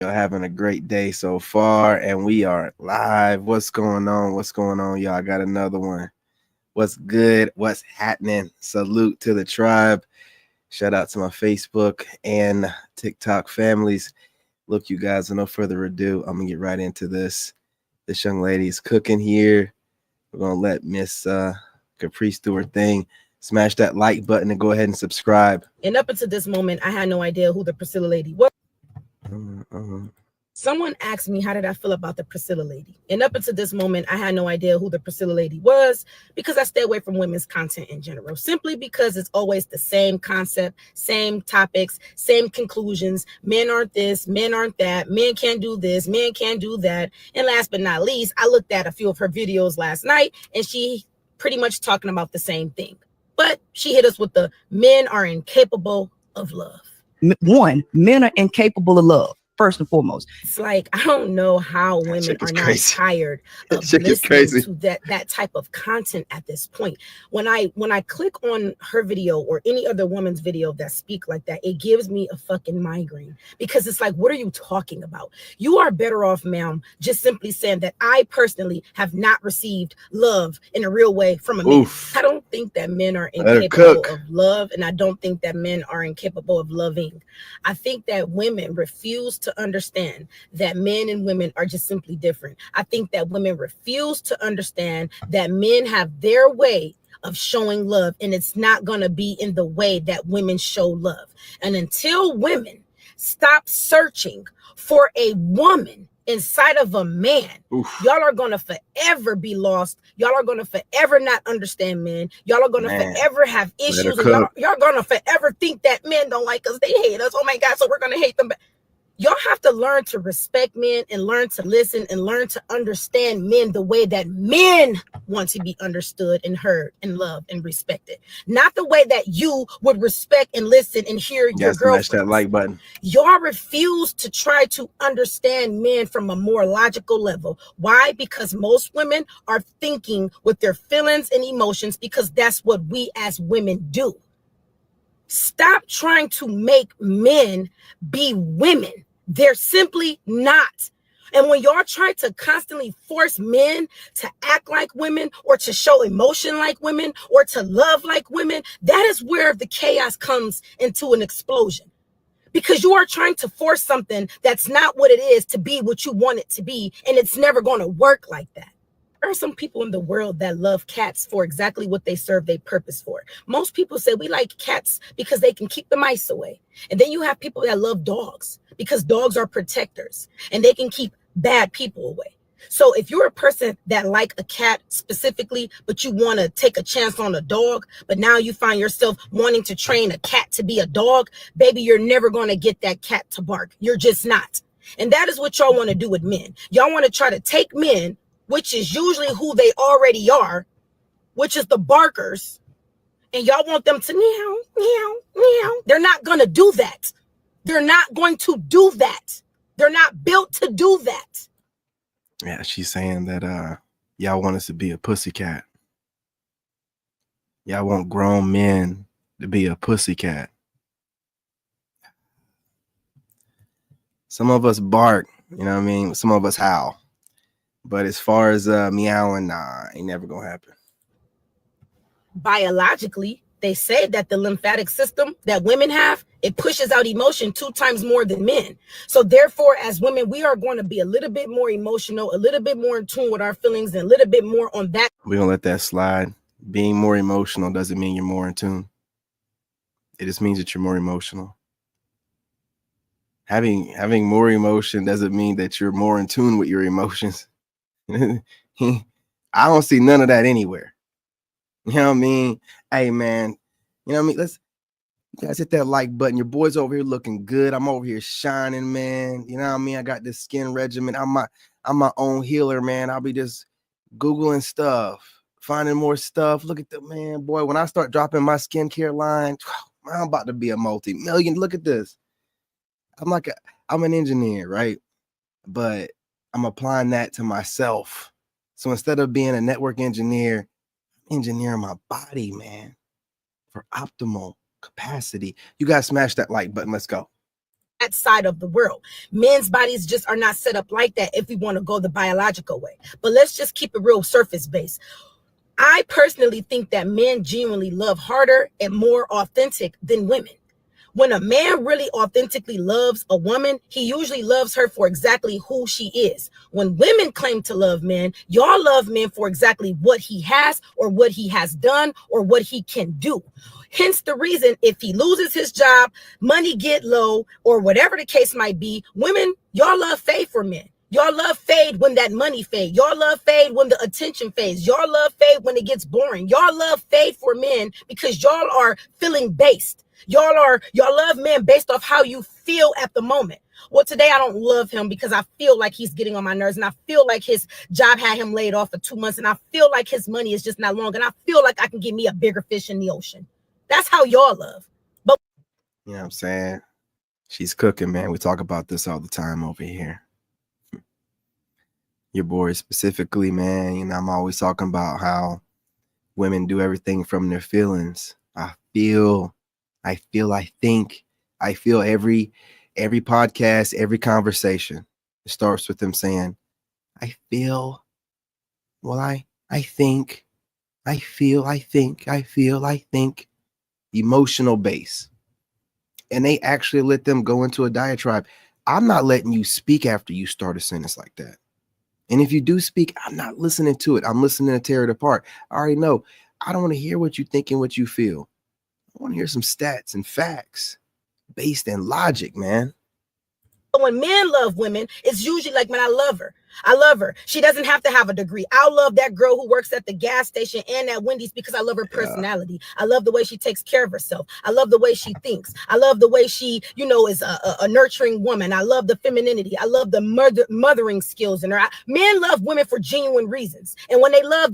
You're having a great day so far, and we are live. What's going on? What's going on, y'all? I got another one. What's good? What's happening? Salute to the tribe. Shout out to my Facebook and TikTok families. Look, you guys, with no further ado, I'm gonna get right into this. This young lady is cooking here. We're gonna let Miss Caprice do her thing. Smash that like button and go ahead and subscribe. And up until this moment, I had no idea who the Priscilla lady was. Someone asked me, how did I feel about the Priscilla lady? And up until this moment, I had no idea who the Priscilla lady was because I stay away from women's content in general, simply because it's always the same concept, same topics, same conclusions. Men aren't this, men aren't that, men can't do this, men can't do that. And last but not least, I looked at a few of her videos last night and she pretty much talking about the same thing. But she hit us with the men are incapable of love. One, men are incapable of love. First and foremost, it's like I don't know how women are not tired of listening to that type of content at this point. When I click on her video or any other woman's video that speak like that, it gives me a fucking migraine because it's like, what are you talking about? You are better off, ma'am, just simply saying that I personally have not received love in a real way from a man. I don't think that men are incapable of love, and I don't think that men are incapable of loving. I think that women refuse to understand that men and women are just simply different. I think that women refuse to understand that men have their way of showing love, and it's not going to be in the way that women show love. And until women stop searching for a woman inside of a man, y'all are going to forever be lost. Y'all are going to forever not understand men. Y'all are going to forever have issues. And y'all going to forever think that men don't like us. They hate us. Oh my God. So we're going to hate them back. Y'all have to learn to respect men and learn to listen and learn to understand men the way that men want to be understood and heard and loved and respected. Not the way that you would respect and listen and hear your girlfriend. Smash that like button. Y'all refuse to try to understand men from a more logical level. Why? Because most women are thinking with their feelings and emotions because that's what we as women do. Stop trying to make men be women. They're simply not. And when y'all try to constantly force men to act like women or to show emotion like women or to love like women, that is where the chaos comes into an explosion. Because you are trying to force something that's not what it is to be what you want it to be, and it's never going to work like that. There are some people in the world that love cats for exactly what they serve their purpose for. Most people say we like cats because they can keep the mice away. And then you have people that love dogs because dogs are protectors and they can keep bad people away. So if you're a person that like a cat specifically, but you want to take a chance on a dog, but now you find yourself wanting to train a cat to be a dog, baby, you're never going to get that cat to bark. You're just not. And that is what y'all want to do with men. Y'all want to try to take men, which is usually who they already are, which is the barkers, and y'all want them to meow, meow, meow. They're not going to do that. They're not going to do that. They're not built to do that. Yeah, she's saying that y'all want us to be a pussycat. Y'all want grown men to be a pussycat. Some of us bark, you know what I mean? Some of us howl. But as far as meowing, nah, ain't never gonna happen. Biologically, they say that the lymphatic system that women have, it pushes out emotion 2 times more than men. So therefore, as women, we are going to be a little bit more emotional, a little bit more in tune with our feelings, and a little bit more on that. We're gonna let that slide. Being more emotional doesn't mean you're more in tune. It just means that you're more emotional. Having more emotion doesn't mean that you're more in tune with your emotions. I don't see none of that anywhere. You know what I mean? Hey man, you know what I mean? Let's you guys hit that like button. Your boy's over here looking good. I'm over here shining, man. You know what I mean? I got this skin regimen. I'm my own healer, man. I'll be just Googling stuff, finding more stuff. Look at the man, boy. When I start dropping my skincare line, I'm about to be a multi-million. Look at this. I'm an engineer, right? But I'm applying that to myself. So instead of being a network engineer, I'm engineering my body, man, for optimal capacity. You guys smash that like button. Let's go. that side of the world. Men's bodies just are not set up like that if we want to go the biological way. But let's just keep it real surface based. I personally think that men genuinely love harder and more authentic than women. When a man really authentically loves a woman, he usually loves her for exactly who she is. When women claim to love men, y'all love men for exactly what he has or what he has done or what he can do. Hence the reason if he loses his job, money get low, or whatever the case might be, women, y'all love fade for men. Y'all love fade when that money fade. Y'all love fade when the attention fades. Y'all love fade when it gets boring. Y'all love fade for men because y'all are feeling based. Y'all love men based off how you feel at the moment. Well, today I don't love him because I feel like he's getting on my nerves, and I feel like his job had him laid off for 2 months, and I feel like his money is just not long, and I feel like I can get me a bigger fish in the ocean. That's how y'all love. But You know what I'm saying? She's cooking, man. We talk about this all the time over here. Your boy specifically, man. You know, I'm always talking about how women do everything from their feelings. I feel, I think, I feel every podcast, every conversation. It starts with them saying, I feel, well, I think, I feel, I think, I feel, I think. Emotional base. And they actually let them go into a diatribe. I'm not letting you speak after you start a sentence like that. And if you do speak, I'm not listening to it. I'm listening to tear it apart. I already know. I don't want to hear what you think and what you feel. I want to hear some stats and facts based in logic, man. when men love women, it's usually like, man, I love her. I love her. She doesn't have to have a degree. I'll love that girl who works at the gas station and at Wendy's because I love her personality. I love the way she takes care of herself. I love the way she thinks. I love the way she, is a nurturing woman. I love the femininity. I love the mothering skills in her. Men love women for genuine reasons. And when they love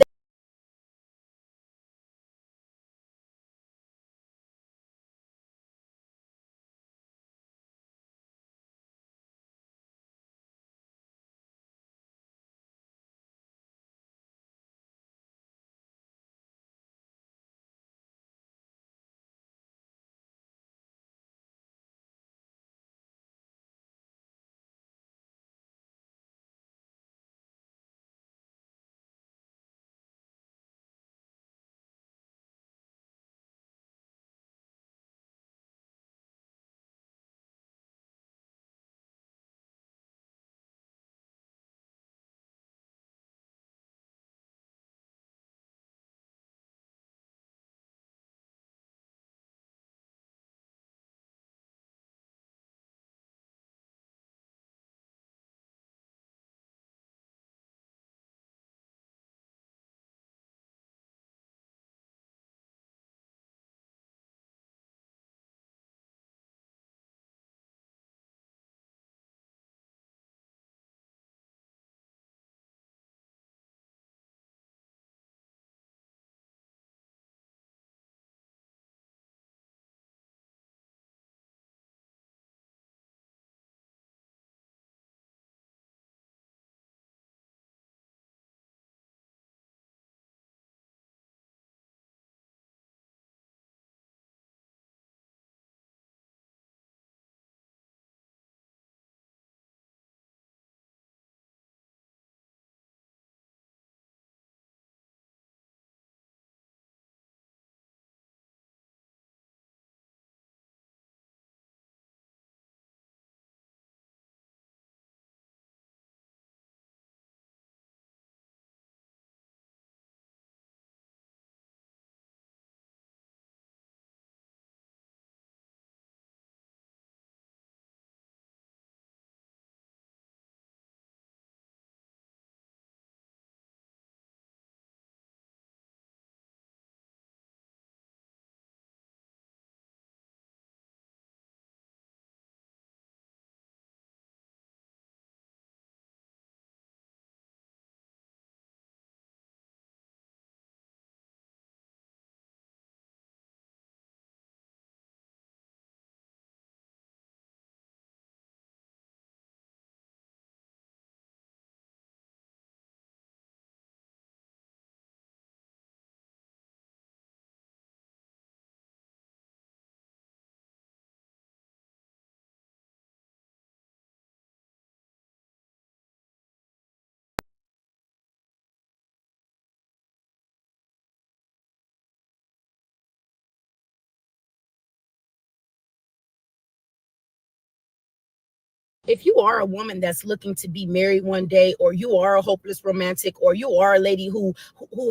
If you are a woman that's looking to be married one day, or you are a hopeless romantic, or you are a lady who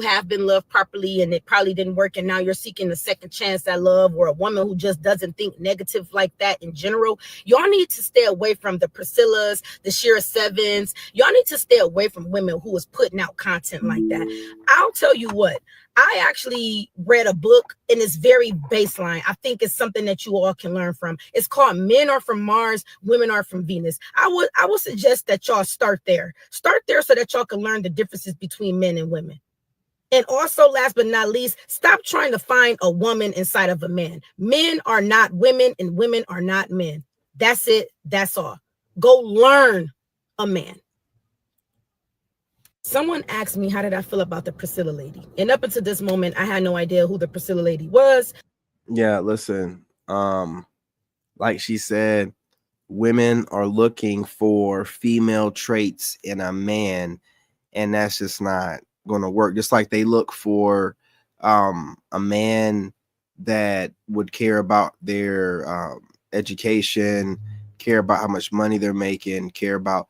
have been loved properly and it probably didn't work, and now you're seeking a second chance at love, or a woman who just doesn't think negative like that in general, y'all need to stay away from the Priscillas, the Shira Sevens. Y'all need to stay away from women who is putting out content like that. I'll tell you what, I actually read a book, and it's very baseline. I think it's something that you all can learn from. It's called Men Are From Mars, Women Are From Venus. I would suggest that y'all start there. Start there so that y'all can learn the differences between men and women. And also, last but not least, stop trying to find a woman inside of a man. Men are not women, and women are not men. That's it. That's all. Go learn a man. Someone asked me, how did I feel about the Priscilla lady? And up until this moment, I had no idea who the Priscilla lady was. Yeah, listen, like she said, women are looking for female traits in a man, and that's just not going to work. Just like they look for a man that would care about their education, care about how much money they're making, care about.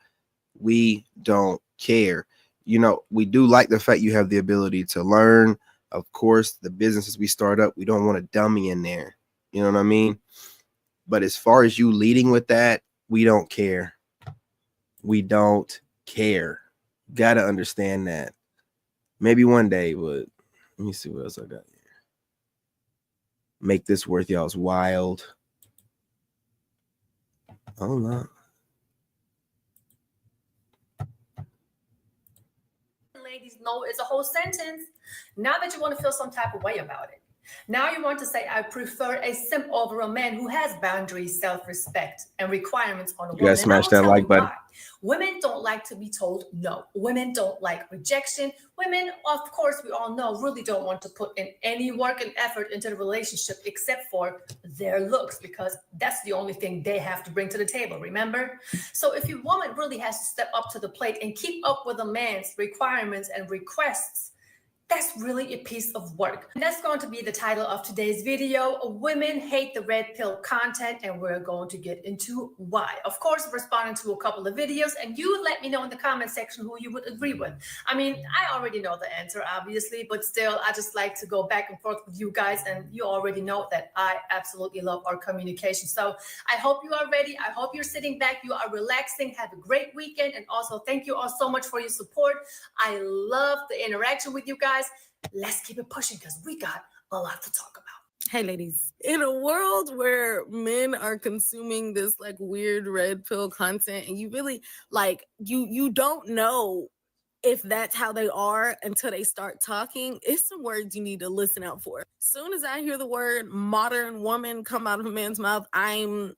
We don't care. You know, we do like the fact you have the ability to learn. Of course, the businesses we start up, we don't want a dummy in there. You know what I mean? But as far as you leading with that, we don't care. We don't care. Got to understand that. Maybe one day, but let me see what else I got here. Make this worth y'all's wild. Oh, no. Ladies, no is a whole sentence. Now that you want to feel some type of way about it. Now you want to say, I prefer a simp over a man who has boundaries, self-respect, and requirements on a woman. You guys smash that like button. Women don't like to be told no. Women don't like rejection. Women, of course, we all know, really don't want to put in any work and effort into the relationship except for their looks, because that's the only thing they have to bring to the table, remember? So if your woman really has to step up to the plate and keep up with a man's requirements and requests, that's really a piece of work. And that's going to be the title of today's video. Women hate the red pill content, and we're going to get into why. Of course, responding to a couple of videos, and you let me know in the comment section who you would agree with. I mean, I already know the answer, obviously, but still, I just like to go back and forth with you guys, and you already know that I absolutely love our communication. So I hope you are ready. I hope you're sitting back, you are relaxing. Have a great weekend, and also thank you all so much for your support. I love the interaction with you guys. Let's keep it pushing because we got a lot to talk about. Hey ladies, in a world where men are consuming this like weird red pill content, and you really like you don't know if that's how they are until they start talking, it's some words you need to listen out for. Soon as I hear the word modern woman come out of a man's mouth, I'm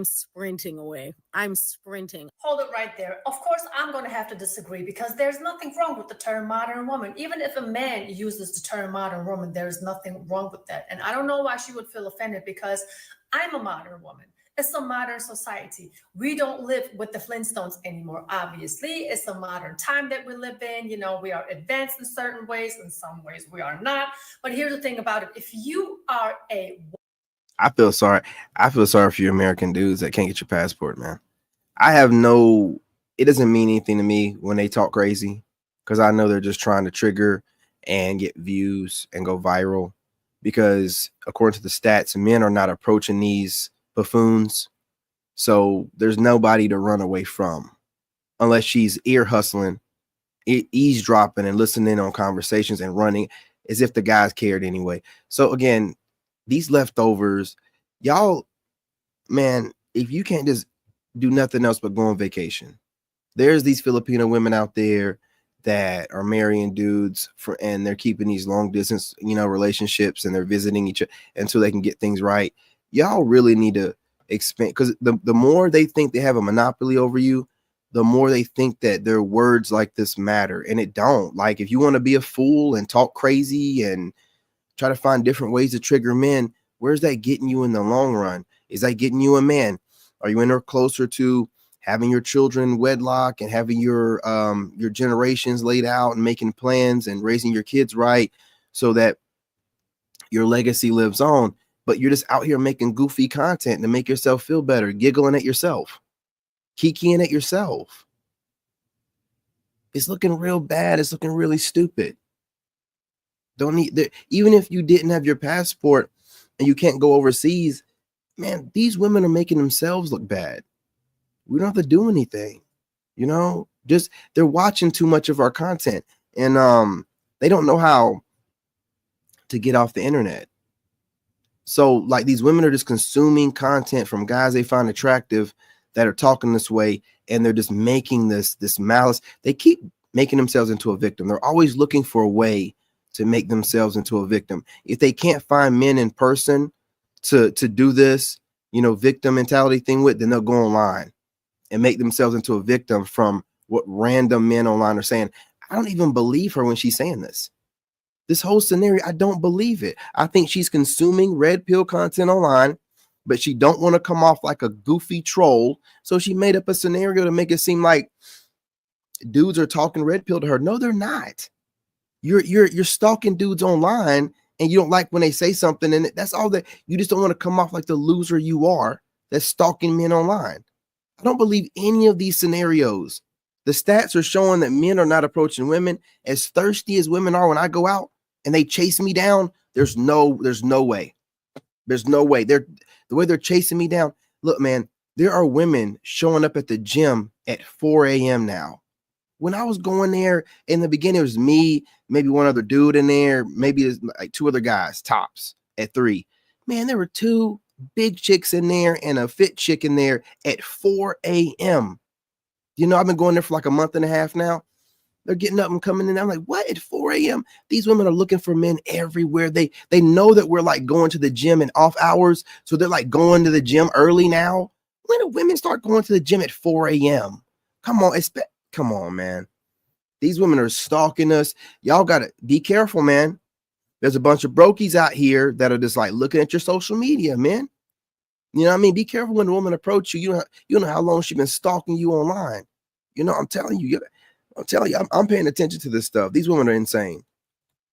sprinting away. I'm sprinting. Hold it right there. Of course, I'm going to have to disagree because there's nothing wrong with the term modern woman. Even if a man uses the term modern woman, there's nothing wrong with that. And I don't know why she would feel offended, because I'm a modern woman. It's a modern society. We don't live with the Flintstones anymore, obviously. It's a modern time that we live in. You know, we are advanced in certain ways. In some ways, we are not. But here's the thing about it. If you are I feel sorry for you American dudes that can't get your passport, man. It doesn't mean anything to me when they talk crazy, because I know they're just trying to trigger and get views and go viral. Because according to the stats, men are not approaching these buffoons, so there's nobody to run away from unless she's ear hustling, eavesdropping, and listening on conversations and running as if the guys cared anyway. So again, these leftovers, y'all, man, if you can't just do nothing else but go on vacation, there's these Filipino women out there that are marrying dudes and they're keeping these long distance, relationships, and they're visiting each other until they can get things right. Y'all really need to expand, because the more they think they have a monopoly over you, the more they think that their words like this matter. And it don't. Like, if you want to be a fool and talk crazy and try to find different ways to trigger men, where's that getting you in the long run? Is that getting you a man? Are you in there closer to having your children wedlock and having your generations laid out and making plans and raising your kids right so that your legacy lives on? But you're just out here making goofy content to make yourself feel better, giggling at yourself. kikiing at yourself. It's looking real bad. It's looking really stupid. Don't need even if you didn't have your passport and you can't go overseas, man, these women are making themselves look bad. We don't have to do anything, you know, just they're watching too much of our content, and they don't know how to get off the internet. So like these women are just consuming content from guys they find attractive that are talking this way, and they're just making this malice. They keep making themselves into a victim. They're always looking for a way to make themselves into a victim. If they can't find men in person to do this, you know, victim mentality thing with, then they'll go online and make themselves into a victim from what random men online are saying. I don't even believe her when she's saying this. This whole scenario, I don't believe it. I think she's consuming red pill content online, but she don't want to come off like a goofy troll. So she made up a scenario to make it seem like dudes are talking red pill to her. No, they're not. You're stalking dudes online, and you don't like when they say something, and that's all that you just don't want to come off like the loser you are that's stalking men online. I don't believe any of these scenarios. The stats are showing that men are not approaching women as thirsty as women are when I go out and they chase me down. There's no way. There's no way. The way they're chasing me down. Look, man, there are women showing up at the gym at 4 a.m. now. When I was going there in the beginning, it was me, maybe one other dude in there, maybe there's like 2 other guys, tops at 3. Man, there were 2 big chicks in there and a fit chick in there at 4 a.m. You know, I've been going there for like a month and a half now. They're getting up and coming in. I'm like, what? At 4 a.m.? These women are looking for men everywhere. They know that we're like going to the gym in off hours. So they're like going to the gym early now. When do women start going to the gym at 4 a.m.? Come on, man. These women are stalking us. Y'all got to be careful, man. There's a bunch of brokies out here that are just like looking at your social media, man. You know what I mean? Be careful when a woman approach you. You know how long she's been stalking you online. You know, I'm telling you, I'm paying attention to this stuff. These women are insane.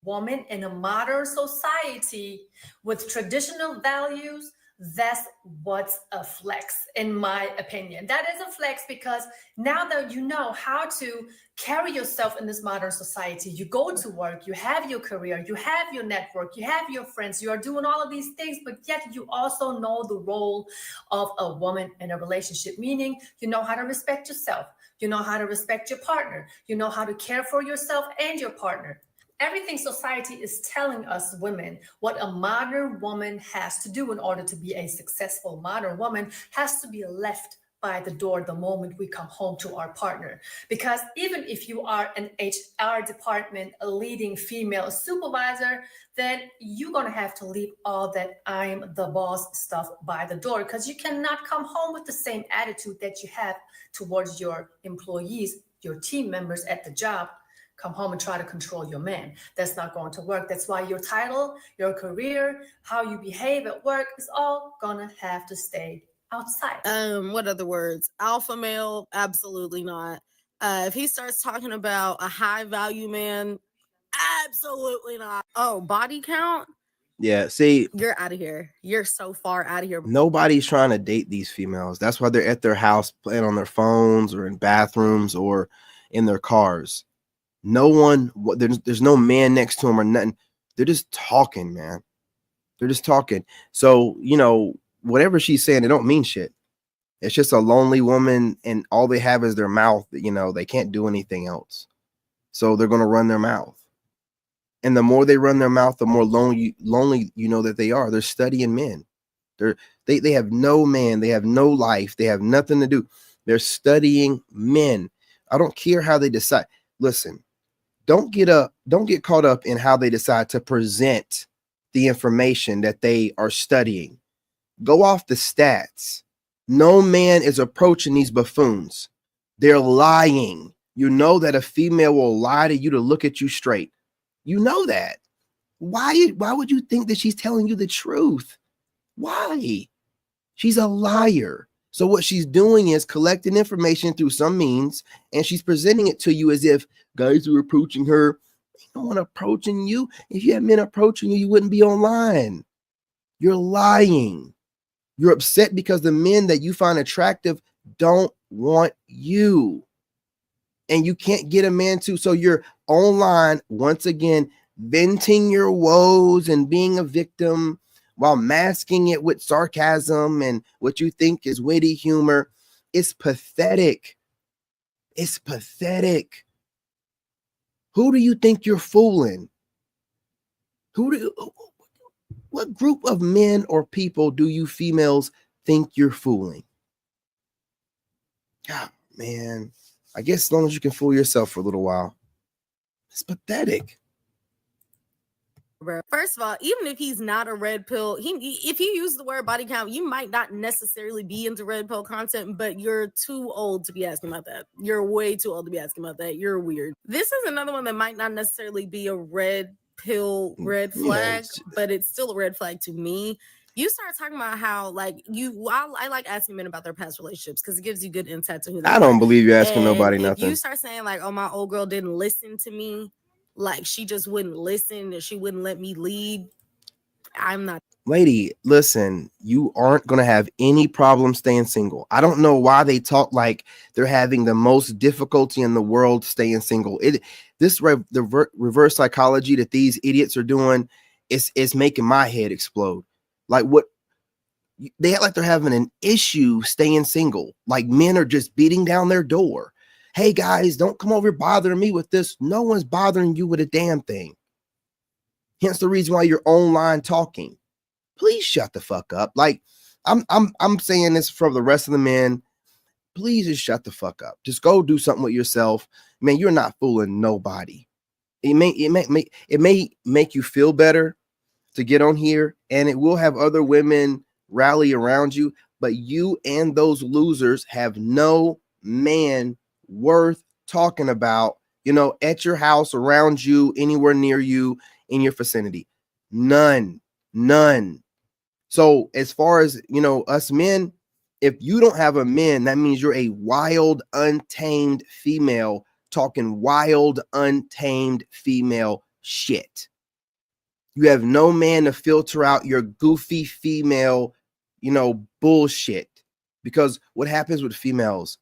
Woman in a modern society with traditional values, that's what's a flex, in my opinion. That is a flex because now that you know how to carry yourself in this modern society, you go to work, you have your career, you have your network, you have your friends, you are doing all of these things, but yet you also know the role of a woman in a relationship, meaning you know how to respect yourself, you know how to respect your partner, you know how to care for yourself and your partner. Everything society is telling us women, what a modern woman has to do in order to be a successful modern woman, has to be left by the door the moment we come home to our partner. Because even if you are an HR department, a leading female supervisor, then you're going to have to leave all that I'm the boss stuff by the door, because you cannot come home with the same attitude that you have towards your employees, your team members at the job. Come home and try to control your man. That's not going to work. That's why your title, your career, how you behave at work is all gonna have to stay outside. What other words? Alpha male? Absolutely not. If he starts talking about a high value man, absolutely not. Oh, body count? Yeah, see, You're out of here. You're so far out of here. nobody's trying to date these females. That's why they're at their house playing on their phones or in bathrooms or in their cars. No one, there's no man next to them or nothing. They're just talking, man. They're just talking. So, you know, whatever she's saying, it don't mean shit. It's just a lonely woman, and all they have is their mouth. You know, they can't do anything else. So they're going to run their mouth. And the more they run their mouth, the more lonely you know that they are. They're studying men. They have no man. They have no life. They have nothing to do. They're studying men. I don't care how they decide. Listen. Don't get caught up in how they decide to present the information that they are studying. Go off the stats. No man is approaching these buffoons. They're lying. You know that a female will lie to you to look at you straight. You know that. Why would you think that she's telling you the truth? Why? She's a liar. So what she's doing is collecting information through some means, and she's presenting it to you as if guys are approaching her. Ain't no one approaching you. If you had men approaching you, you wouldn't be online. You're lying. You're upset because the men that you find attractive don't want you. And you can't get a man to. So you're online once again, venting your woes and being a victim while masking it with sarcasm and what you think is witty humor. It's pathetic. It's pathetic. Who do you think you're fooling? What group of men or people do you females think you're fooling? God, man, I guess as long as you can fool yourself for a little while. It's pathetic. First of all, even if he's not a red pill, if you use the word body count, you might not necessarily be into red pill content, but you're too old to be asking about that. You're way too old to be asking about that. You're weird. This is another one that might not necessarily be a red pill, red flag, but it's still a red flag to me. You start talking about how like I like asking men about their past relationships because it gives you good insight to who they are. I don't believe you're asking nobody if nothing. You start saying like, oh, my old girl didn't listen to me. Like she just wouldn't listen and she wouldn't let me lead. I'm not. Lady, listen, you aren't going to have any problem staying single. I don't know why they talk like they're having the most difficulty in the world staying single. The reverse psychology that these idiots are doing is making my head explode. Like what they act like they're having an issue staying single. Like men are just beating down their door. Hey guys, don't come over bothering me with this. No one's bothering you with a damn thing. Hence the reason why you're online talking. Please shut the fuck up. Like I'm saying this for the rest of the men. Please just shut the fuck up. Just go do something with yourself. Man, you're not fooling nobody. It may make you feel better to get on here, and it will have other women rally around you, but you and those losers have no man worth talking about, at your house, around you, anywhere near you, in your vicinity. None. So as far as, us men, if you don't have a man, that means you're a wild, untamed female talking wild, untamed female shit. You have no man to filter out your goofy female, bullshit. Because what happens with females,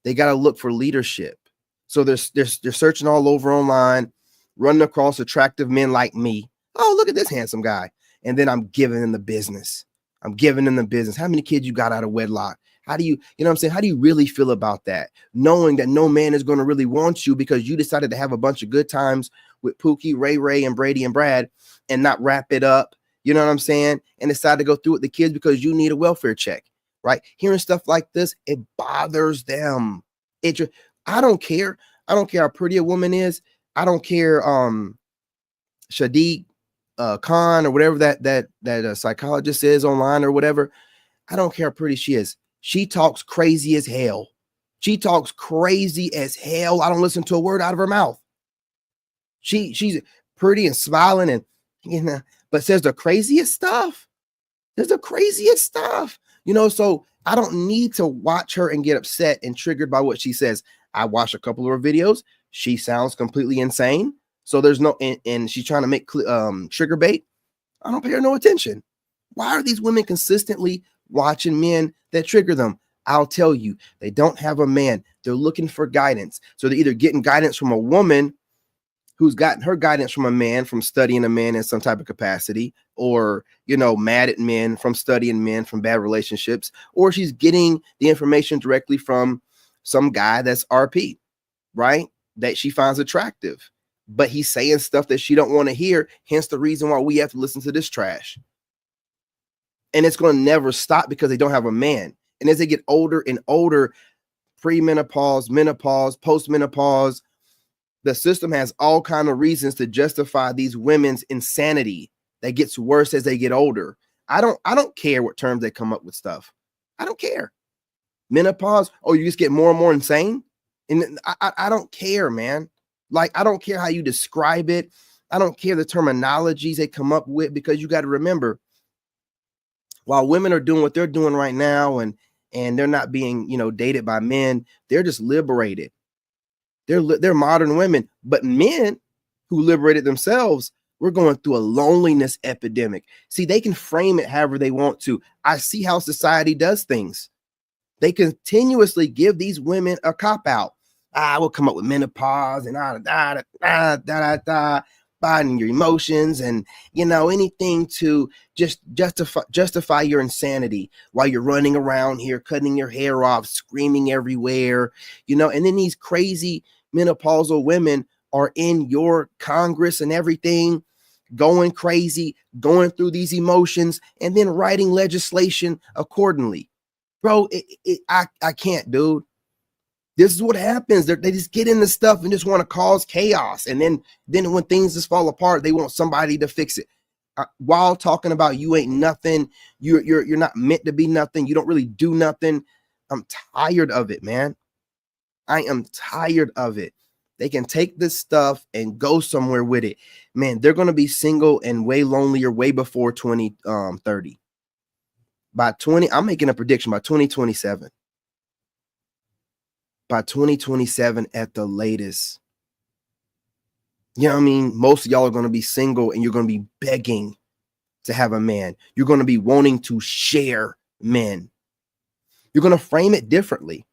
they got to look for leadership. So they're searching all over online, running across attractive men like me. Oh, look at this handsome guy. And then I'm giving them the business. How many kids you got out of wedlock? How do you, what I'm saying? How do you really feel about that? Knowing that no man is going to really want you because you decided to have a bunch of good times with Pookie, Ray, and Brady and Brad and not wrap it up. You know what I'm saying? And decide to go through with the kids because you need a welfare check, right? Hearing stuff like this, it bothers them. I don't care. I don't care how pretty a woman is. I don't care. Shadiq Khan or whatever that psychologist is online or whatever. I don't care how pretty she is. She talks crazy as hell. I don't listen to a word out of her mouth. She's pretty and smiling and but says the craziest stuff. So I don't need to watch her and get upset and triggered by what she says. I watched a couple of her videos. She sounds completely insane. So there's no, and she's trying to make trigger bait. I don't pay her no attention. Why are these women consistently watching men that trigger them? I'll tell you, they don't have a man. They're looking for guidance. So they're either getting guidance from a woman who's gotten her guidance from a man, from studying a man in some type of capacity, or, mad at men from studying men from bad relationships, or she's getting the information directly from some guy that's RP, right? That she finds attractive, but he's saying stuff that she don't want to hear. Hence the reason why we have to listen to this trash. And it's going to never stop because they don't have a man. And as they get older and older, premenopause, menopause, postmenopause, the system has all kinds of reasons to justify these women's insanity that gets worse as they get older. I don't care what terms they come up with stuff. I don't care. Menopause, you just get more and more insane. And I don't care, man. Like, I don't care how you describe it. I don't care the terminologies they come up with, because you got to remember, while women are doing what they're doing right now and they're not being, dated by men, they're just liberated. They're modern women, but men who liberated themselves, we're going through a loneliness epidemic. See, they can frame it however they want to. I see how society does things. They continuously give these women a cop out. We'll come up with menopause and binding your emotions and, you know, anything to just justify your insanity while you're running around here, cutting your hair off, screaming everywhere, you know. And then these crazy menopausal women are in your Congress and everything, going crazy, going through these emotions, and then writing legislation accordingly. Bro, I can't, dude. This is what happens. They just get into stuff and just want to cause chaos. And then when things just fall apart, they want somebody to fix it. While talking about you ain't nothing, you're not meant to be nothing. You don't really do nothing. I'm tired of it, man. I am tired of it. They can take this stuff and go somewhere with it. Man, they're going to be single and way lonelier way before 2030. I'm making a prediction by 2027. By 2027 at the latest. You know what I mean? Most of y'all are going to be single and you're going to be begging to have a man. You're going to be wanting to share men. You're going to frame it differently.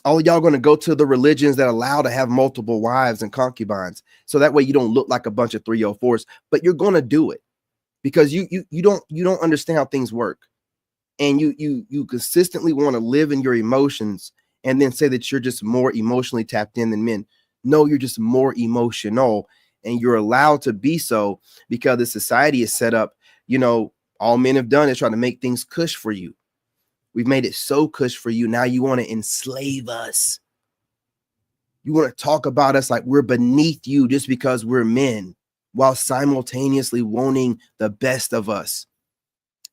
All of y'all are going to go to the religions that allow to have multiple wives and concubines. So that way you don't look like a bunch of 304s, but you're going to do it because you don't understand how things work. And you consistently want to live in your emotions and then say that you're just more emotionally tapped in than men. No, you're just more emotional, and you're allowed to be so because the society is set up. You know, all men have done is try to make things cush for you. We've made it so cush for you. Now you want to enslave us. You want to talk about us like we're beneath you just because we're men, while simultaneously wanting the best of us.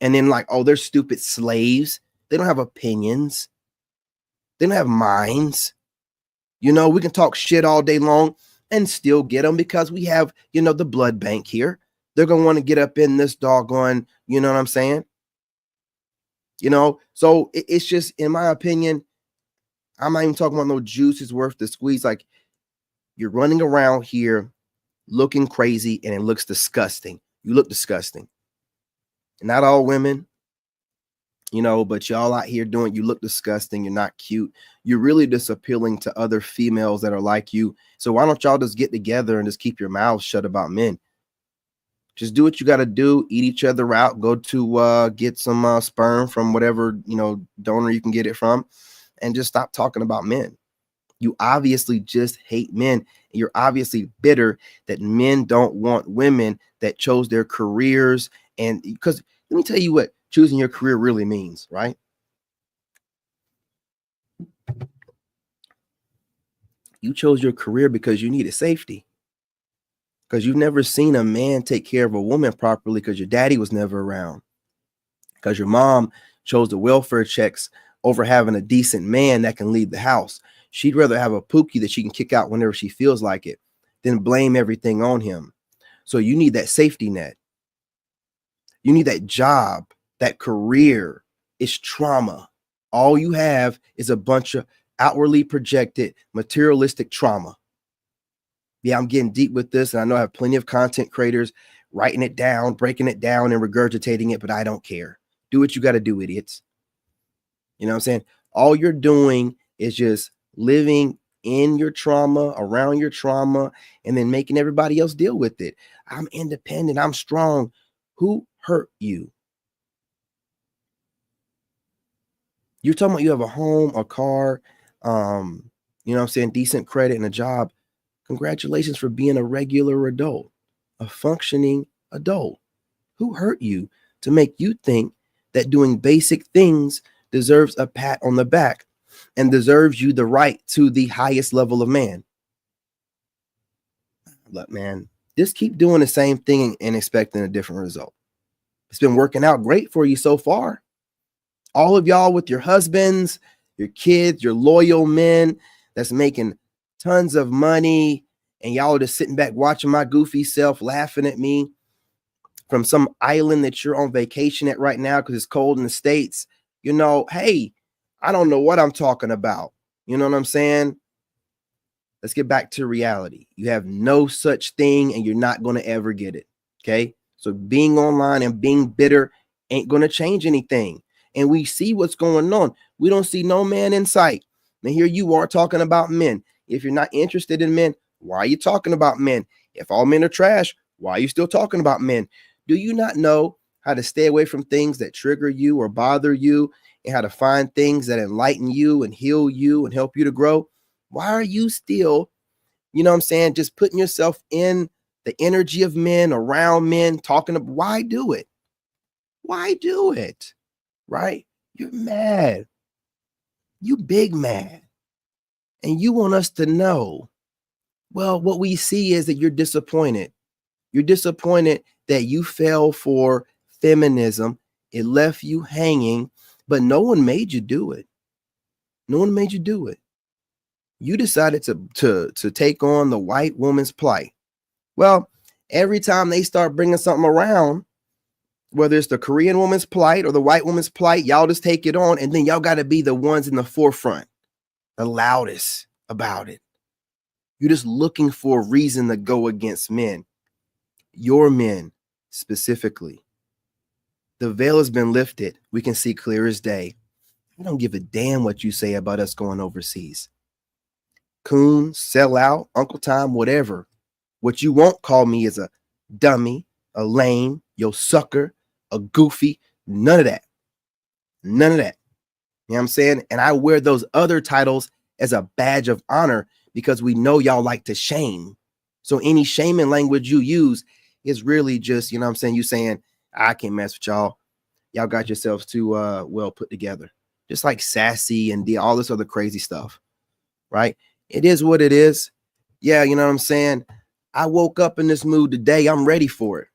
And then like, oh, they're stupid slaves. They don't have opinions. They don't have minds. You know, we can talk shit all day long and still get them because we have, you know, the blood bank here. They're going to want to get up in this doggone, you know what I'm saying? You know, so it's just, in my opinion, I'm not even talking about no juice is worth the squeeze. Like, you're running around here looking crazy and it looks disgusting. You look disgusting. Not all women, you know, but y'all out here you look disgusting. You're not cute. You're really just appealing to other females that are like you. So why don't y'all just get together and just keep your mouths shut about men? Just do what you got to do. Eat each other out. Go to get some sperm from whatever, you know, donor you can get it from, and just stop talking about men. You obviously just hate men. You're obviously bitter that men don't want women that chose their careers. And because let me tell you what choosing your career really means, right? You chose your career because you needed safety. Because you've never seen a man take care of a woman properly because your daddy was never around. Because your mom chose the welfare checks over having a decent man that can lead the house. She'd rather have a pookie that she can kick out whenever she feels like it than blame everything on him. So you need that safety net. You need that job, that career. It's trauma. All you have is a bunch of outwardly projected materialistic trauma. Yeah, I'm getting deep with this, and I know I have plenty of content creators writing it down, breaking it down, and regurgitating it, but I don't care. Do what you got to do, idiots. You know what I'm saying? All you're doing is just living in your trauma, around your trauma, and then making everybody else deal with it. I'm independent. I'm strong. Who hurt you? You're talking about you have a home, a car, you know what I'm saying, decent credit and a job. Congratulations for being a regular adult, a functioning adult. Who hurt you to make you think that doing basic things deserves a pat on the back and deserves you the right to the highest level of man? Look, man, just keep doing the same thing and expecting a different result. It's been working out great for you so far. All of y'all with your husbands, your kids, your loyal men that's making tons of money, and y'all are just sitting back watching my goofy self laughing at me from some island that you're on vacation at right now because it's cold in the States. You know, hey, I don't know what I'm talking about. You know what I'm saying? Let's get back to reality. You have no such thing and you're not going to ever get it. Okay. So being online and being bitter ain't going to change anything. and we see what's going on. We don't see no man in sight. And here you are talking about men. If you're not interested in men, why are you talking about men? If all men are trash, why are you still talking about men? Do you not know how to stay away from things that trigger you or bother you, and how to find things that enlighten you and heal you and help you to grow? Why are you still, you know what I'm saying, just putting yourself in the energy of men, around men, talking about? Why do it? Why do it? Right? You're mad. You big mad. And you want us to know. Well, what we see is that you're disappointed. You're disappointed that you fell for feminism. It left you hanging, but no one made you do it. No one made you do it. You decided to take on the white woman's plight. Well, every time they start bringing something around, whether it's the Korean woman's plight or the white woman's plight, y'all just take it on, and then y'all got to be the ones in the forefront, the loudest about it. You're just looking for a reason to go against men, your men specifically. The veil has been lifted. We can see clear as day. I don't give a damn what you say about us going overseas. Coon, sell out, Uncle Tom, whatever. What you won't call me is a dummy, a lame, yo sucker, a goofy, none of that. None of that. You know what I'm saying? And I wear those other titles as a badge of honor because we know y'all like to shame. So any shaming language you use is really just, you know what I'm saying, you saying, I can't mess with y'all. Y'all got yourselves too well put together. Just like sassy and all this other crazy stuff, right? It is what it is. Yeah, you know what I'm saying? I woke up in this mood today. I'm ready for it.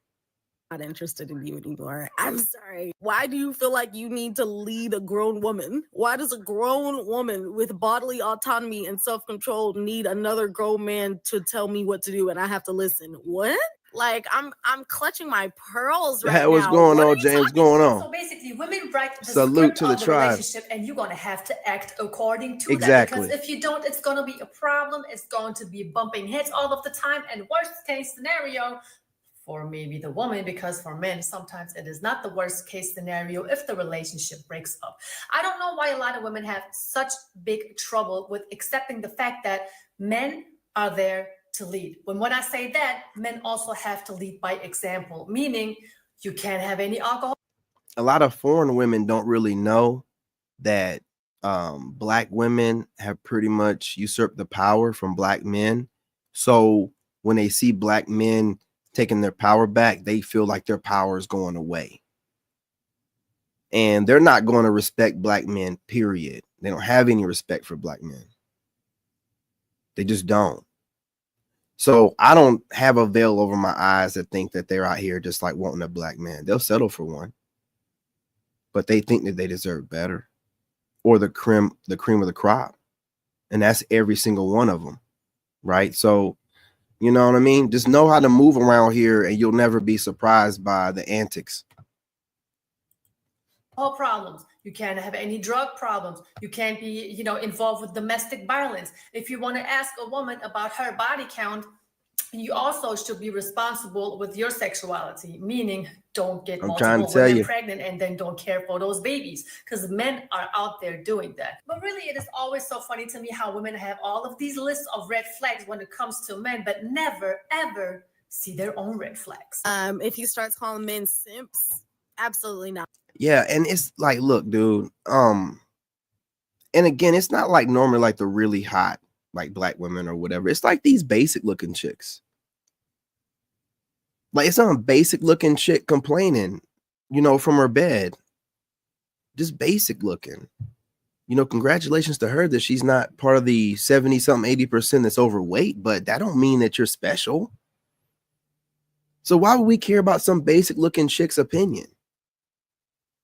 Not interested in you anymore. I'm sorry. Why do you feel like you need to lead a grown woman? Why does a grown woman with bodily autonomy and self-control need another grown man to tell me what to do and I have to listen? What? Like I'm clutching my pearls right now. What's going What on, James? Going on? So basically, women write the Salute script to the of the tribe. relationship, and you're gonna have to act according to Exactly. that. Because if you don't, it's gonna be a problem. It's going to be bumping heads all of the time. And worst case scenario, for maybe the woman, because for men, sometimes it is not the worst case scenario if the relationship breaks up. I don't know why a lot of women have such big trouble with accepting the fact that men are there to lead. When I say that, men also have to lead by example, meaning you can't have any alcohol. A lot of foreign women don't really know that black women have pretty much usurped the power from black men. So when they see black men taking their power back, they feel like their power is going away. And they're not going to respect black men, period. They don't have any respect for black men. They just don't. So I don't have a veil over my eyes that think that they're out here just like wanting a black man. They'll settle for one, but they think that they deserve better, or the cream of the crop. And that's every single one of them. Right. So, you know what I mean? Just know how to move around here and you'll never be surprised by the antics. All problems. You can't have any drug problems. You can't be, involved with domestic violence. If you want to ask a woman about her body count, you also should be responsible with your sexuality, meaning don't get multiple women pregnant and then don't care for those babies, because men are out there doing that. But really, it is always so funny to me how women have all of these lists of red flags when it comes to men, but never, ever see their own red flags. If he starts calling men simps, absolutely not. Yeah, and it's like, look, dude, and again, it's not like normally like the really hot, like black women or whatever. It's like these basic looking chicks. Like it's some basic looking chick complaining, from her bed. Just basic looking. Congratulations to her that she's not part of the 70-something, 80% that's overweight, but that don't mean that you're special. So why would we care about some basic looking chick's opinion?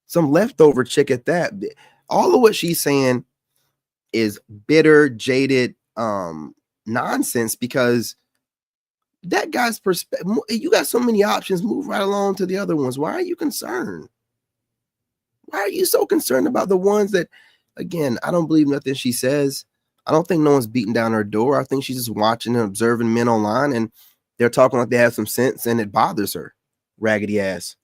Some leftover chick at that. All of what she's saying is bitter, jaded nonsense, because that guy's perspective, you got so many options, move right along to the other ones. Why are you concerned? Why are you so concerned about the ones that, again, I don't believe nothing she says. I don't think no one's beating down her door. I think she's just watching and observing men online, and they're talking like they have some sense, and it bothers her. Raggedy ass.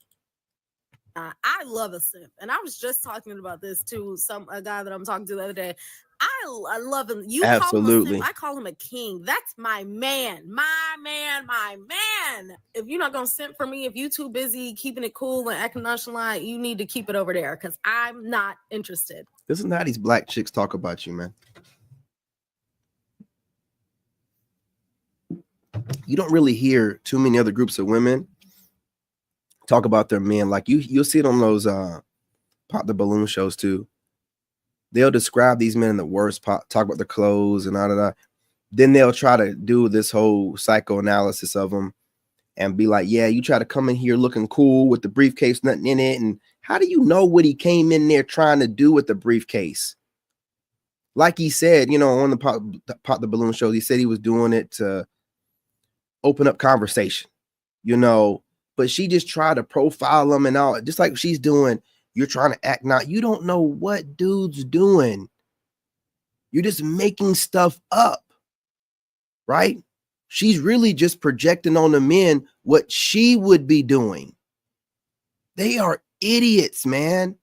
I love a simp, and I was just talking about this to a guy that I'm talking to the other day. I love him. You call him a Absolutely. simp, I call him a king. That's my man, my man, my man. If you're not gonna simp for me, if you too busy keeping it cool and acting nonchalant, you need to keep it over there because I'm not interested. Listen to how these black chicks talk about you, man. You don't really hear too many other groups of women talk about their men. Like you'll see it on those Pop the Balloon shows too. They'll describe these men in the worst, talk about their clothes and all of that. Then they'll try to do this whole psychoanalysis of them and be like, yeah, you try to come in here looking cool with the briefcase, nothing in it. And how do you know what he came in there trying to do with the briefcase? Like he said, you know, on the Pop the Balloon show, he said he was doing it to open up conversation, you know, but she just tried to profile them and all, just like she's doing. You're trying to act now. You don't know what dude's doing. You're just making stuff up, right? She's really just projecting on the men what she would be doing. They are idiots, man.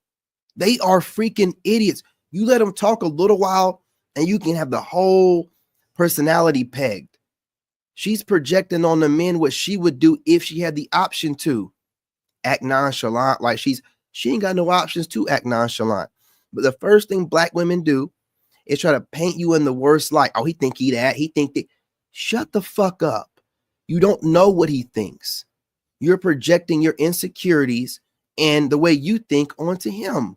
They are freaking idiots. You let them talk a little while and you can have the whole personality pegged. She's projecting on the men what she would do if she had the option to act nonchalant, like she ain't got no options to act nonchalant. But the first thing black women do is try to paint you in the worst light. Oh, he think he that. He think that. Shut the fuck up. You don't know what he thinks. You're projecting your insecurities and the way you think onto him.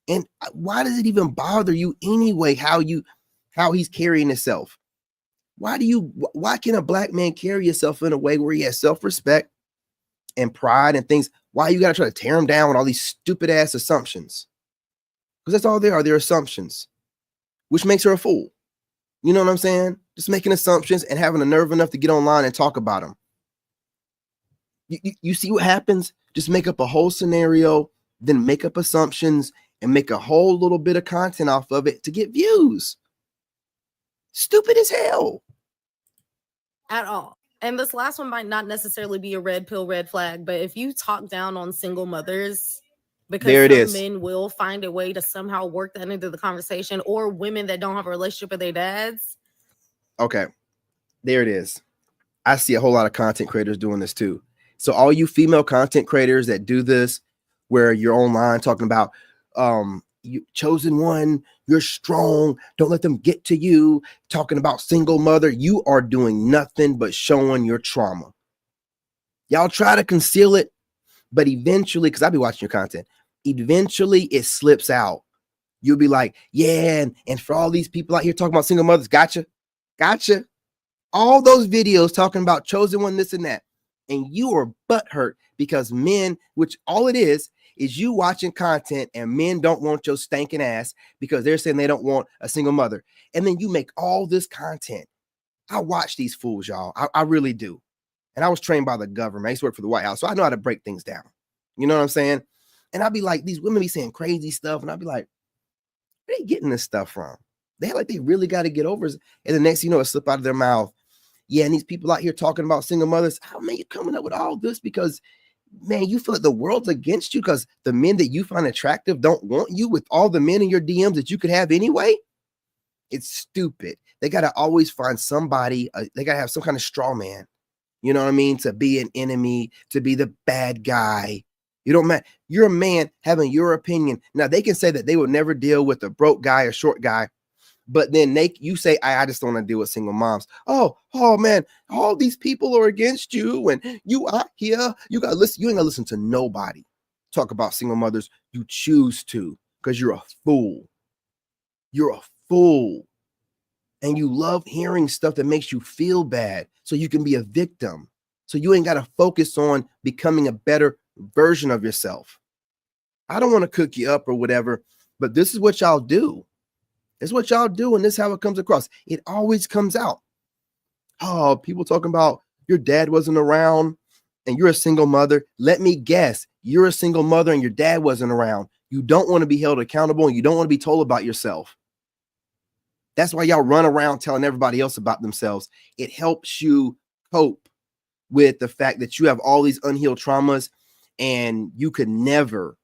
And why does it even bother you anyway how he's carrying himself? Why can a black man carry himself in a way where he has self-respect and pride and things? Why you got to try to tear him down with all these stupid ass assumptions? Because that's all they are. They're assumptions, which makes her a fool. You know what I'm saying? Just making assumptions and having the nerve enough to get online and talk about them. You see what happens? Just make up a whole scenario, then make up assumptions and make a whole little bit of content off of it to get views. Stupid as hell. At all. And this last one might not necessarily be a red pill, red flag, but if you talk down on single mothers, because there it some is. Men will find a way to somehow work that into the conversation, or women that don't have a relationship with their dads. Okay, there it is. I see a whole lot of content creators doing this too. So all you female content creators that do this, where you're online talking about you chosen one, you're strong, don't let them get to you, talking about single mother, you are doing nothing but showing your trauma. Y'all try to conceal it, but eventually, because I'll be watching your content, eventually it slips out. You'll be like, yeah, and for all these people out here talking about single mothers, gotcha. All those videos talking about chosen one, this and that. And you are butthurt because men, which all it is you watching content and men don't want your stinking ass because they're saying they don't want a single mother. And then you make all this content. I watch these fools, y'all. I really do. And I was trained by the government. I used to work for the White House, so I know how to break things down. You know what I'm saying? And I'll be like, these women be saying crazy stuff. And I'll be like, where are they getting this stuff from? They like they really got to get over it. And the next, it slip out of their mouth. Yeah, and these people out here talking about single mothers. How man, you coming up with all this because, man, you feel like the world's against you because the men that you find attractive don't want you with all the men in your DMs that you could have anyway? It's stupid. They got to always find somebody. They got to have some kind of straw man. You know what I mean? To be an enemy, to be the bad guy. You don't matter. You're a man having your opinion. Now, they can say that they would never deal with a broke guy or short guy. But then you say, I just don't want to deal with single moms. Oh man, all these people are against you, and you out here. You got to listen. You ain't gonna listen to nobody talk about single mothers. You choose to because you're a fool. You're a fool, and you love hearing stuff that makes you feel bad, so you can be a victim. So you ain't got to focus on becoming a better version of yourself. I don't want to cook you up or whatever, but this is what y'all do. It's what y'all do, and this is how it comes across. It always comes out. Oh, people talking about your dad wasn't around and you're a single mother. Let me guess, you're a single mother and your dad wasn't around. You don't want to be held accountable and you don't want to be told about yourself. That's why y'all run around telling everybody else about themselves. It helps you cope with the fact that you have all these unhealed traumas and you could never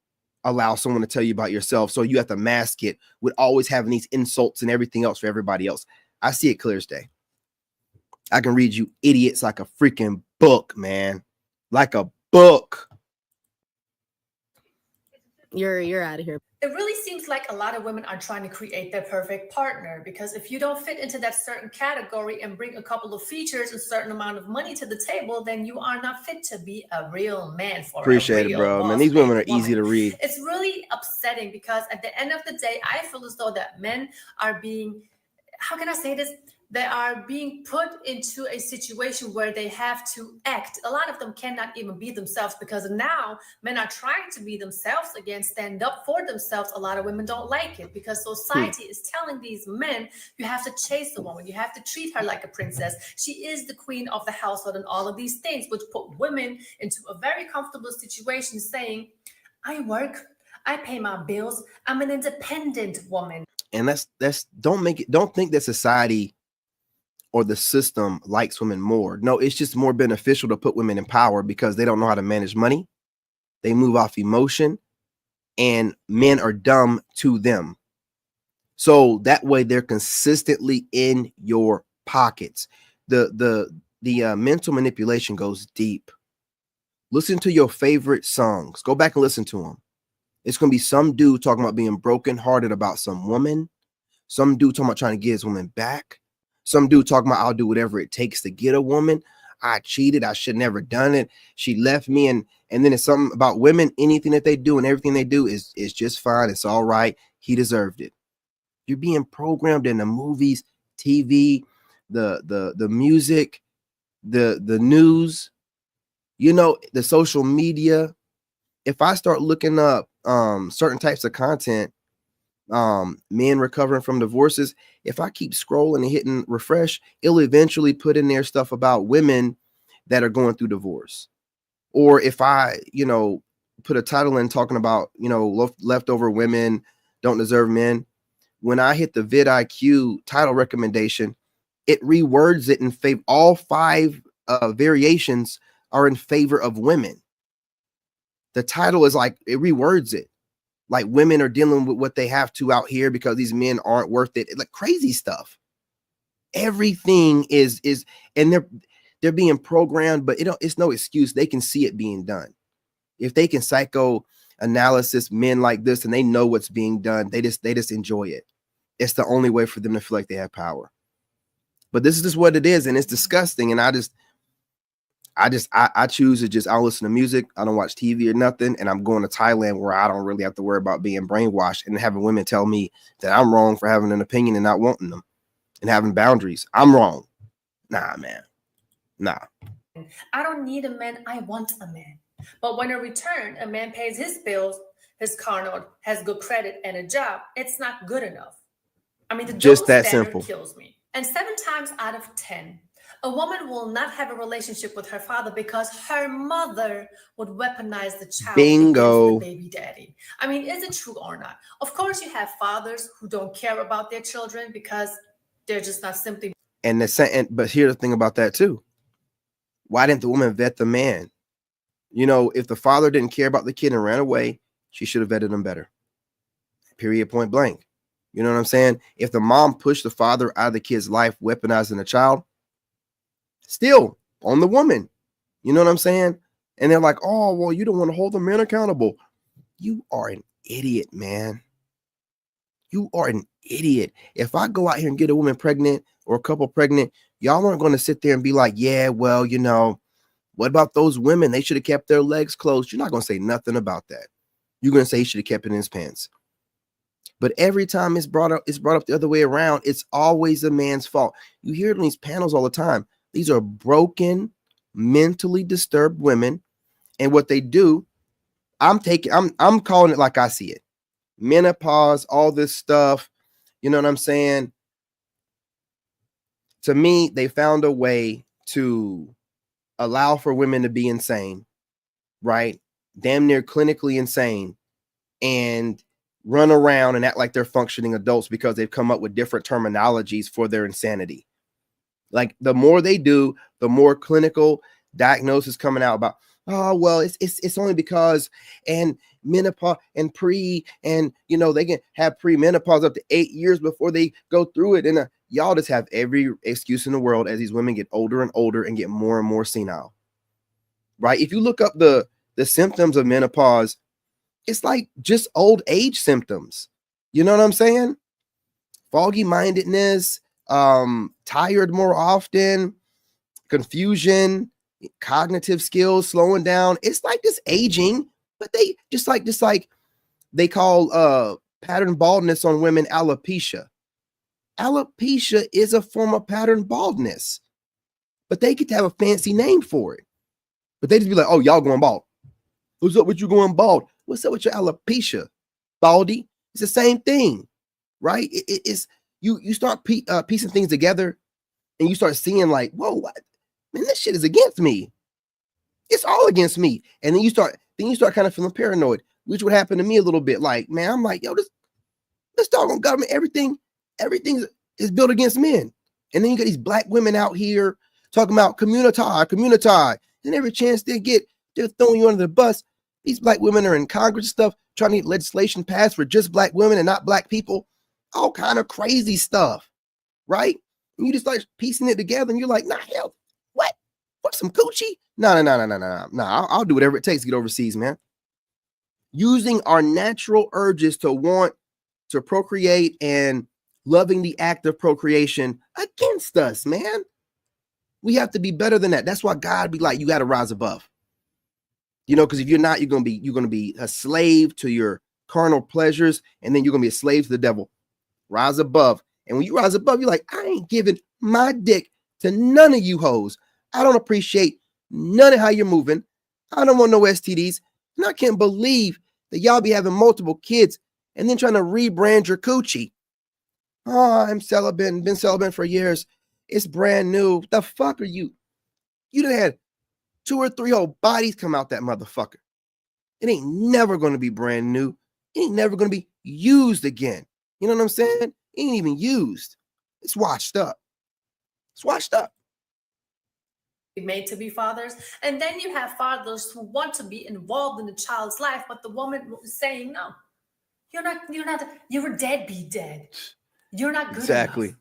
allow someone to tell you about yourself. So you have to mask it with always having these insults and everything else for everybody else. I see it clear as day. I can read you idiots like a freaking book, man. Like a book. You're out of here. It really seems like a lot of women are trying to create their perfect partner, because if you don't fit into that certain category and bring a couple of features, a certain amount of money to the table, then you are not fit to be a real man for Appreciate a real it, bro. Man, boss these women are woman. easy to read. It's really upsetting because at the end of the day, I feel as though that men are being, how can I say this? They are being put into a situation where they have to act. A lot of them cannot even be themselves, because now men are trying to be themselves again, stand up for themselves. A lot of women don't like it because society is telling these men, you have to chase the woman, you have to treat her like a princess. She is the queen of the household and all of these things, which put women into a very comfortable situation saying, I work, I pay my bills, I'm an independent woman. And that's don't think that society or the system likes women more. No, it's just more beneficial to put women in power because they don't know how to manage money. They move off emotion, and men are dumb to them. So that way they're consistently in your pockets. The mental manipulation goes deep. Listen to your favorite songs. Go back and listen to them. It's going to be some dude talking about being brokenhearted about some woman. Some dude talking about trying to get his woman back. Some dude talking about I'll do whatever it takes to get a woman. I cheated. I should never done it. She left me. And then it's something about women. Anything that they do and everything they do is just fine. It's all right. He deserved it. You're being programmed in the movies, TV, the music, the news, the social media. If I start looking up certain types of content, men recovering from divorces, if I keep scrolling and hitting refresh, it'll eventually put in there stuff about women that are going through divorce. Or if I, put a title in talking about, leftover women don't deserve men. When I hit the vidIQ title recommendation, it rewords it in favor. All 5 variations are in favor of women. The title is like, it rewords it. Like women are dealing with what they have to out here because these men aren't worth it. Like crazy stuff. Everything is, and they're being programmed, but it's no excuse. They can see it being done. If they can psychoanalysis men like this and they know what's being done, they just enjoy it. It's the only way for them to feel like they have power. But this is just what it is, and it's disgusting. And I choose to I don't listen to music. I don't watch TV or nothing. And I'm going to Thailand where I don't really have to worry about being brainwashed and having women tell me that I'm wrong for having an opinion and not wanting them and having boundaries. I'm wrong. Nah, man. Nah. I don't need a man. I want a man. But when in return, a man pays his bills, his car note, has good credit and a job, it's not good enough. I mean, the just double that standard simple kills me. And 7 times out of 10, a woman will not have a relationship with her father because her mother would weaponize the child Bingo. against the baby daddy. I mean, is it true or not? Of course, you have fathers who don't care about their children because they're just not simply. But here's the thing about that too. Why didn't the woman vet the man? If the father didn't care about the kid and ran away, she should have vetted him better. Period, point blank. You know what I'm saying? If the mom pushed the father out of the kid's life, weaponizing the child, still on the woman. You know what I'm saying? And they're like, oh, well, you don't want to hold the man accountable. You are an idiot, man. You are an idiot. If I go out here and get a woman pregnant or a couple pregnant, y'all aren't going to sit there and be like, yeah, well, what about those women? They should have kept their legs closed. You're not going to say nothing about that. You're going to say he should have kept it in his pants. But every time it's brought up the other way around, it's always the man's fault. You hear it on these panels all the time. These are broken, mentally disturbed women. And what they do, I'm calling it like I see it. Menopause, all this stuff. You know what I'm saying? To me, they found a way to allow for women to be insane, right? Damn near clinically insane, and run around and act like they're functioning adults because they've come up with different terminologies for their insanity. Like the more they do, the more clinical diagnosis coming out about, Oh, well, it's only because and menopause and you know, they can have premenopause up to 8 years before they go through it. And y'all just have every excuse in the world as these women get older and older and get more and more senile. Right? If you look up the symptoms of menopause, it's like just old age symptoms. You know what I'm saying? Foggy mindedness, tired more often, confusion, cognitive skills slowing down. It's like this aging, but they just like they call pattern baldness on women alopecia. Alopecia is a form of pattern baldness, but they get to have a fancy name for it. But they just be like, oh, y'all going bald. What's up with you going bald? What's up with your alopecia, baldy? It's the same thing, right? It's you start piecing things together, and you start seeing like, whoa, what? Man, this shit is against me. It's all against me. And then you start kind of feeling paranoid, which would happen to me a little bit. Like, man, I'm like, yo, this doggone government, everything is built against men. And then you got these black women out here talking about community, and every chance they get, they're throwing you under the bus. These black women are in Congress and stuff, trying to get legislation passed for just black women and not black people. All kind of crazy stuff, right? And you just start piecing it together, and you're like, nah, hell, what? What, some coochie? No. I'll do whatever it takes to get overseas, man. Using our natural urges to want to procreate and loving the act of procreation against us, man. We have to be better than that. That's why God be like, you got to rise above. You know, because if you're not, you're going to be a slave to your carnal pleasures, and then you're going to be a slave to the devil. Rise above. And when you rise above, you're like, I ain't giving my dick to none of you hoes. I don't appreciate none of how you're moving. I don't want no STDs. And I can't believe that y'all be having multiple kids and then trying to rebrand your coochie. Oh, I'm celibate, been celibate for years. It's brand new. The fuck are you? You done had 2 or 3 whole bodies come out that motherfucker. It ain't never going to be brand new. It ain't never going to be used again. You know what I'm saying? It ain't even used. It's washed up. It's washed up. Made to be fathers, and then you have fathers who want to be involved in the child's life, but the woman is saying no. You're a deadbeat dad. You're not good enough.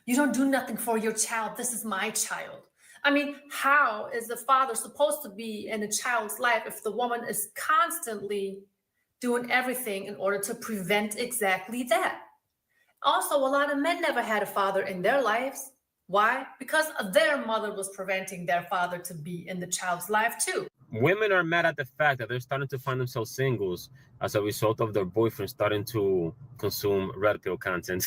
You don't do nothing for your child. This is my child. I mean, how is the father supposed to be in a child's life if the woman is constantly doing everything in order to prevent exactly that? Also, a lot of men never had a father in their lives. Why? Because their mother was preventing their father to be in the child's life too. Women are mad at the fact that they're starting to find themselves singles as a result of their boyfriend starting to consume red pill content.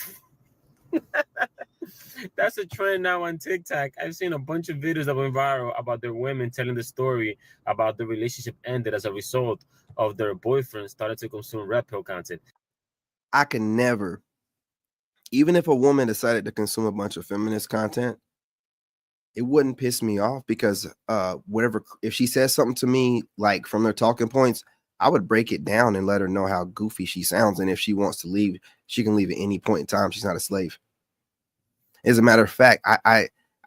That's a trend now on TikTok. I've seen a bunch of videos that went viral about their women telling the story about the relationship ended as a result of their boyfriend started to consume red pill content. I can never, even if a woman decided to consume a bunch of feminist content, it wouldn't piss me off because if she says something to me, like from their talking points, I would break it down and let her know how goofy she sounds. And if she wants to leave, she can leave at any point in time. She's not a slave. As a matter of fact,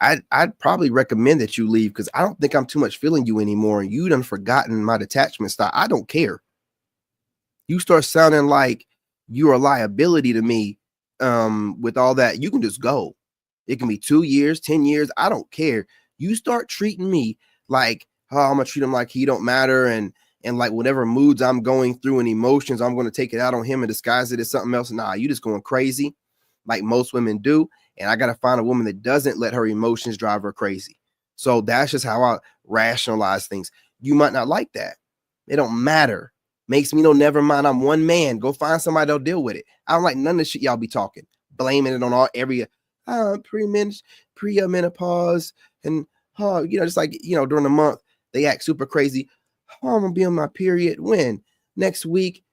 I'd probably recommend that you leave because I don't think I'm too much feeling you anymore. And you done forgotten my detachment style. I don't care. You start sounding like you're a liability to me with all that. You can just go. It can be 2 years, 10 years. I don't care. You start treating me like, oh, I'm going to treat him like he don't matter. And like whatever moods I'm going through and emotions, I'm going to take it out on him and disguise it as something else. Nah, you just going crazy like most women do. And I got to find a woman that doesn't let her emotions drive her crazy. So that's just how I rationalize things. You might not like that. It don't matter. Makes me know, never mind. I'm one man. Go find somebody that'll deal with it. I don't like none of the shit y'all be talking, blaming it on every pre-menopause and just like during the month they act super crazy. Oh, I'm gonna be on my period when next week.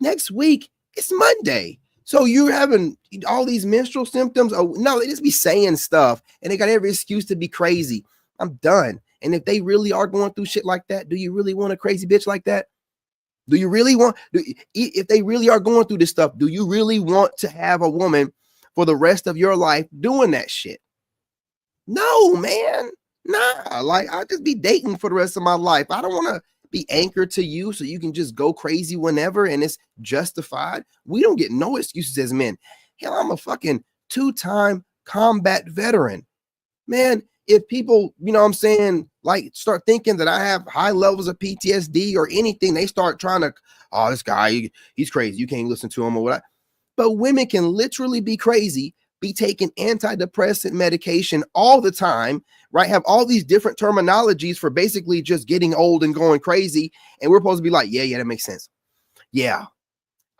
It's Monday. So you're having all these menstrual symptoms. Oh no, they just be saying stuff and they got every excuse to be crazy. I'm done. And if they really are going through shit like that, do you really want a crazy bitch like that? Do you really want, if they really are going through this stuff, do you really want to have a woman for the rest of your life doing that shit? No, man. Nah, like I just be dating for the rest of my life. I don't want to be anchored to you so you can just go crazy whenever and it's justified. We don't get no excuses as men. Hell, I'm a fucking 2-time combat veteran. Man, if people, you know what I'm saying, like start thinking that I have high levels of PTSD or anything, they start trying to, oh, this guy, he's crazy. You can't listen to him or what. But women can literally be crazy, be taking antidepressant medication all the time, right? Have all these different terminologies for basically just getting old and going crazy. And we're supposed to be like, yeah, that makes sense. Yeah,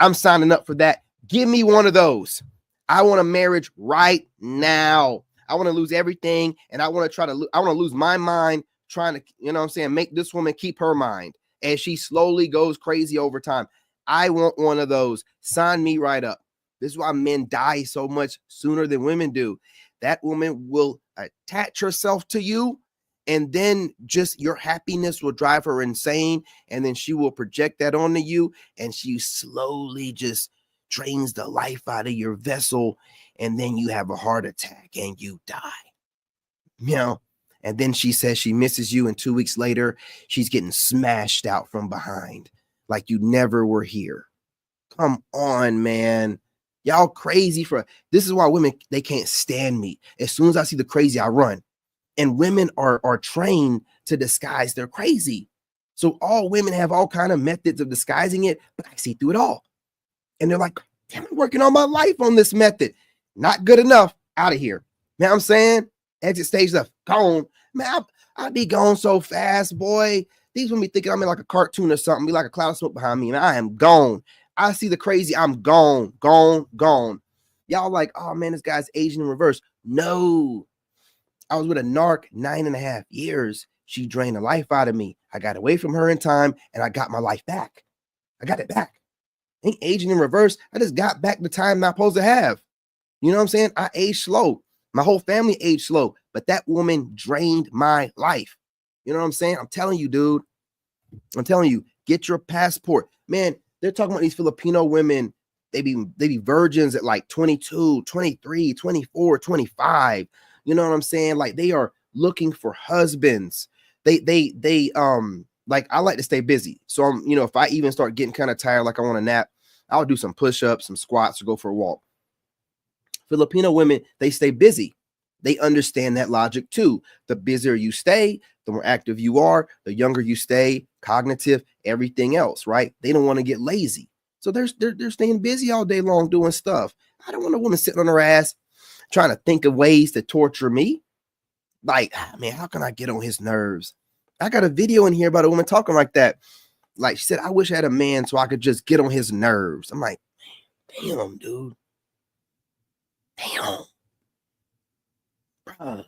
I'm signing up for that. Give me one of those. I want a marriage right now. I want to lose everything. And I want to lose my mind trying to, you know what I'm saying, make this woman keep her mind as she slowly goes crazy over time. I want one of those. Sign me right up. This is why men die so much sooner than women do. That woman will attach herself to you, and then just your happiness will drive her insane. And then she will project that onto you, and she slowly just drains the life out of your vessel. And then you have a heart attack and you die. You know, and then she says she misses you, and 2 weeks later, she's getting smashed out from behind like you never were here. Come on, man. Y'all crazy for this is why women, they can't stand me. As soon as I see the crazy, I run. And women are trained to disguise their crazy. So all women have all kind of methods of disguising it, but I see through it all. And they're like, damn, I'm working all my life on this method. Not good enough. Out of here. You know what I'm saying? Exit stage left. Gone. Man, I'll be gone so fast, boy. These women be thinking I'm in like a cartoon or something. Be like a cloud of smoke behind me, and I am gone. I see the crazy. I'm gone. Y'all like, oh man, this guy's aging in reverse. No. I was with a narc 9.5 years. She drained the life out of me. I got away from her in time, and I got my life back. I got it back. Ain't aging in reverse. I just got back the time I'm not supposed to have. You know what I'm saying? I aged slow. My whole family aged slow, but that woman drained my life. You know what I'm saying? I'm telling you, dude. I'm telling you, get your passport. Man, they're talking about these Filipino women. They be virgins at like 22, 23, 24, 25. You know what I'm saying? Like they are looking for husbands. They like I like to stay busy. So I'm, you know, if I even start getting kind of tired, like I want to nap, I'll do some push-ups, some squats, or go for a walk. Filipino women, they stay busy. They understand that logic too. The busier you stay, the more active you are, the younger you stay, cognitive, everything else, right? They don't want to get lazy. So they're staying busy all day long doing stuff. I don't want a woman sitting on her ass trying to think of ways to torture me. Like, man, how can I get on his nerves? I got a video in here about a woman talking like that. Like she said, I wish I had a man so I could just get on his nerves. I'm like, damn, dude. Damn. Bruh.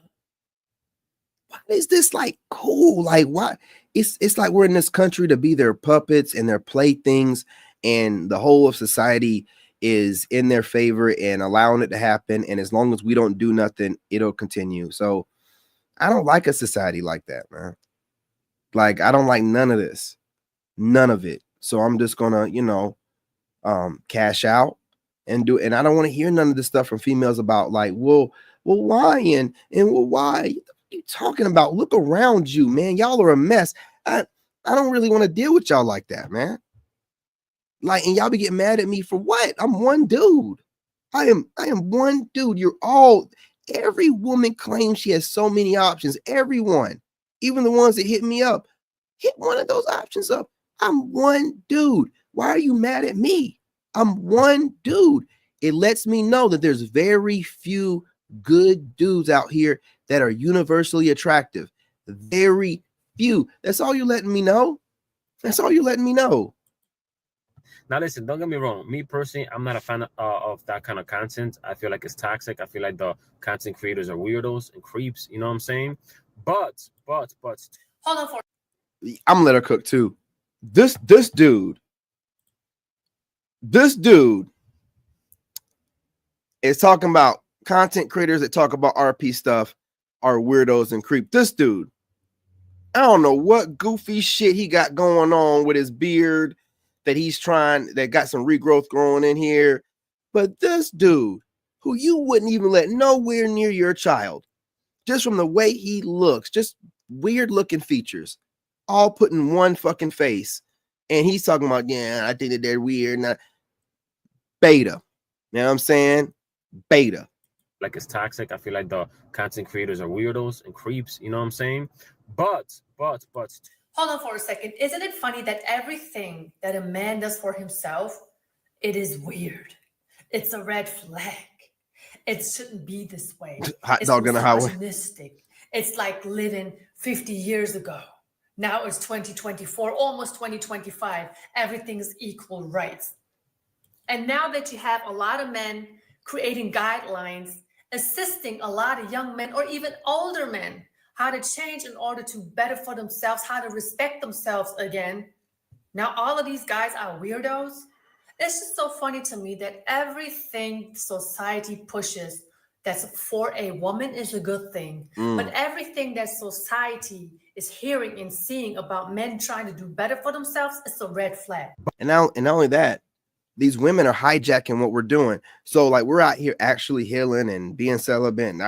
Why is this like cool? Like, why? It's like we're in this country to be their puppets and their playthings, and the whole of society is in their favor and allowing it to happen. And as long as we don't do nothing, it'll continue. So I don't like a society like that, man. Like, I don't like none of this. None of it. So I'm just gonna, you know, cash out and do it. And I don't want to hear none of this stuff from females about like, well, why? And well, why? What are you talking about? Look around you, man. Y'all are a mess. I don't really want to deal with y'all like that, man. Like, and y'all be getting mad at me for what? I'm one dude. I am one dude. Every woman claims she has so many options. Everyone, even the ones that hit me up, hit one of those options up. I'm one dude. Why are you mad at me? I'm one dude. It lets me know that there's very few good dudes out here that are universally attractive. Very few. That's all you're letting me know. That's all you're letting me know. Now, listen, don't get me wrong. Me personally, I'm not a fan of that kind of content. I feel like it's toxic. I feel like the content creators are weirdos and creeps. You know what I'm saying? But. Hold on for. I'm gonna let her cook too. This dude is talking about content creators that talk about RP stuff are weirdos and creep. This dude, I don't know what goofy shit he got going on with his beard that got some regrowth growing in here. But this dude, who you wouldn't even let nowhere near your child, just from the way he looks, just weird looking features, all put in one fucking face. And he's talking about, yeah, I think that they're weird. Now, beta. You know what I'm saying? Beta. Like it's toxic. I feel like the content creators are weirdos and creeps. You know what I'm saying? But. Hold on for a second. Isn't it funny that everything that a man does for himself, it is weird. It's a red flag. It shouldn't be this way. Hot It's dog in the highway. misogynistic. It's like living 50 years ago. Now it's 2024, almost 2025. Everything's equal rights. And now that you have a lot of men creating guidelines, assisting a lot of young men or even older men how to change in order to better for themselves, how to respect themselves again. Now all of these guys are weirdos. It's just so funny to me that everything society pushes that's for a woman is a good thing. But everything that society is hearing and seeing about men trying to do better for themselves is a red flag. And not only that, these women are hijacking what we're doing. So like we're out here actually healing and being celibate and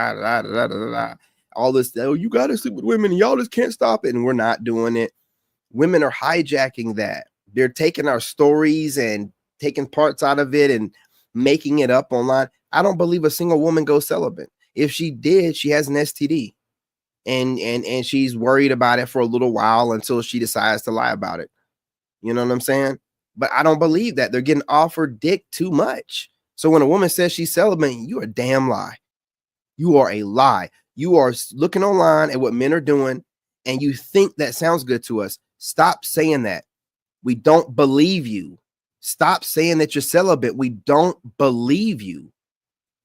all this. Oh, you got to sleep with women and y'all just can't stop it. And we're not doing it. Women are hijacking that. They're taking our stories and taking parts out of it and making it up online. I don't believe a single woman goes celibate. If she did, she has an STD and she's worried about it for a little while until she decides to lie about it. You know what I'm saying? But I don't believe that. They're getting offered dick too much. So when a woman says she's celibate, you're a damn lie. You are a lie. You are looking online at what men are doing and you think that sounds good to us. Stop saying that. We don't believe you. Stop saying that you're celibate. We don't believe you.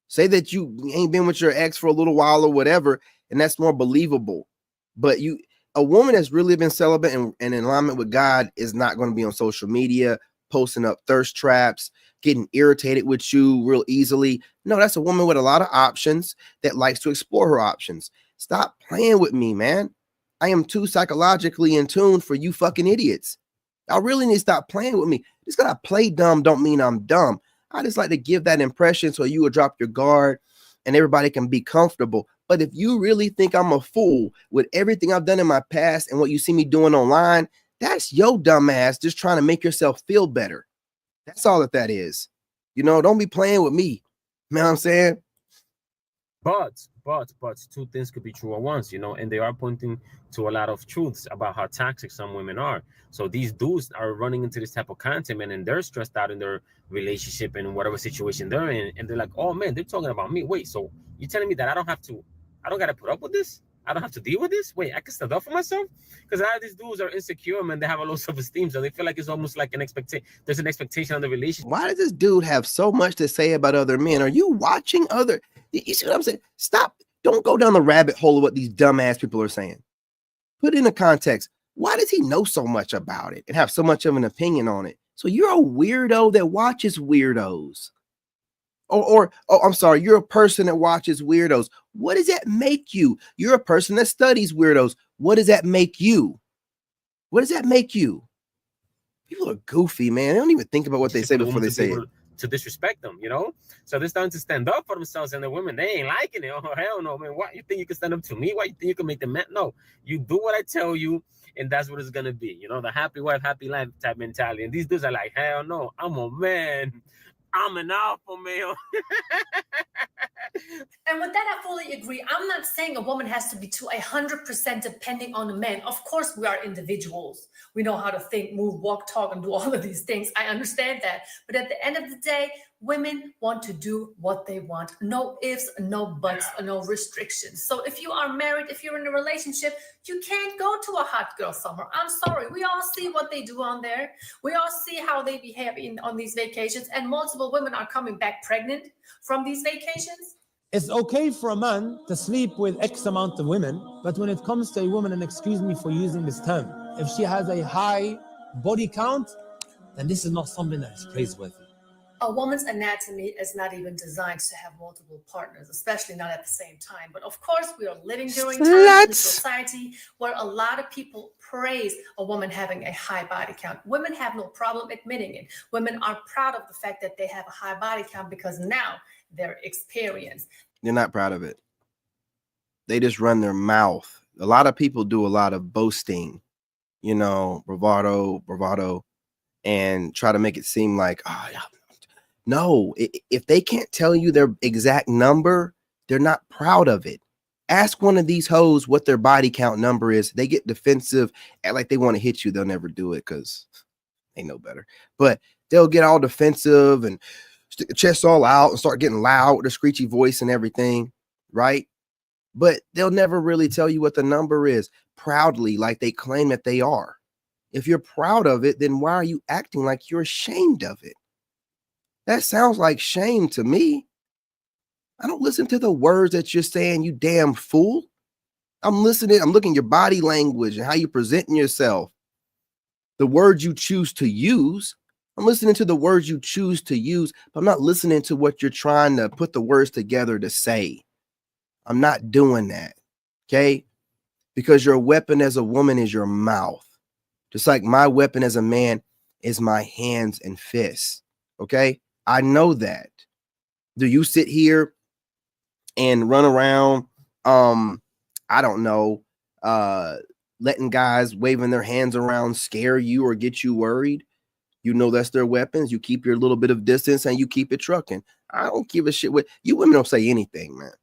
Say that you ain't been with your ex for a little while or whatever, and that's more believable. But a woman that's really been celibate and in alignment with God is not going to be on social media, posting up thirst traps, getting irritated with you real easily. No, that's a woman with a lot of options that likes to explore her options. Stop playing with me, man. I am too psychologically in tune for you fucking idiots. I really need to stop playing with me. Just because I play dumb don't mean I'm dumb. I just like to give that impression so you will drop your guard and everybody can be comfortable. But if you really think I'm a fool with everything I've done in my past and what you see me doing online, that's your dumb ass just trying to make yourself feel better. That's all that is. You know, don't be playing with me. You know what I'm saying? But two things could be true at once, you know, and they are pointing to a lot of truths about how toxic some women are. So these dudes are running into this type of content, man, and they're stressed out in their relationship and whatever situation they're in, and they're like, oh man, they're talking about me. Wait, so you're telling me that I don't got to put up with this? I don't have to deal with this? Wait, I can stand up for myself? Because a lot of these dudes are insecure, man. They have a low self-esteem, so they feel like it's almost like an expectation. There's an expectation on the relationship. Why does this dude have so much to say about other men? Are you watching other? You see what I'm saying? Stop. Don't go down the rabbit hole of what these dumbass people are saying. Put it in a context. Why does he know so much about it and have so much of an opinion on it? So you're a weirdo that watches weirdos. Oh, I'm sorry, you're a person that watches weirdos. What does that make you? You're a person that studies weirdos. What does that make you? What does that make you? People are goofy, man. They don't even think about what they say before they say it. To disrespect them, you know? So they're starting to stand up for themselves, and the women, they ain't liking it. Oh, hell no, man. What, you think you can stand up to me? Why you think you can make them mad? No, you do what I tell you, and that's what it's gonna be. You know, the happy wife, happy life type mentality. And these dudes are like, hell no, I'm a man. I'm an alpha male. And with that, I fully agree. I'm not saying a woman has to be to 100% depending on a man. Of course, we are individuals. We know how to think, move, walk, talk, and do all of these things. I understand that. But at the end of the day, women want to do what they want. No ifs, no buts, no restrictions. So if you are married, if you're in a relationship, you can't go to a hot girl summer. I'm sorry. We all see what they do on there. We all see how they behave on these vacations. And multiple women are coming back pregnant from these vacations. It's okay for a man to sleep with X amount of women, but when it comes to a woman, and excuse me for using this term, if she has a high body count, then this is not something that is praiseworthy. A woman's anatomy is not even designed to have multiple partners, especially not at the same time. But of course, we are living during times in a society where a lot of people praise a woman having a high body count. Women have no problem admitting it. Women are proud of the fact that they have a high body count because now they're experienced. They're not proud of it. They just run their mouth. A lot of people do a lot of boasting, you know, bravado, and try to make it seem like, oh, yeah. No, if they can't tell you their exact number, they're not proud of it. Ask one of these hoes what their body count number is. They get defensive, act like they want to hit you. They'll never do it because they know better. But they'll get all defensive and stick the chest all out and start getting loud with their screechy voice and everything, right? But they'll never really tell you what the number is proudly, like they claim that they are. If you're proud of it, then why are you acting like you're ashamed of it? That sounds like shame to me. I don't listen to the words that you're saying, you damn fool. I'm listening. I'm looking at your body language and how you're presenting yourself. The words you choose to use. I'm listening to the words you choose to use, but I'm not listening to what you're trying to put the words together to say. I'm not doing that. Okay? Because your weapon as a woman is your mouth. Just like my weapon as a man is my hands and fists. Okay? I know that. Do you sit here and run around, I don't know, letting guys waving their hands around scare you or get you worried? You know that's their weapons. You keep your little bit of distance and you keep it trucking. I don't give a shit what you women don't say anything, man.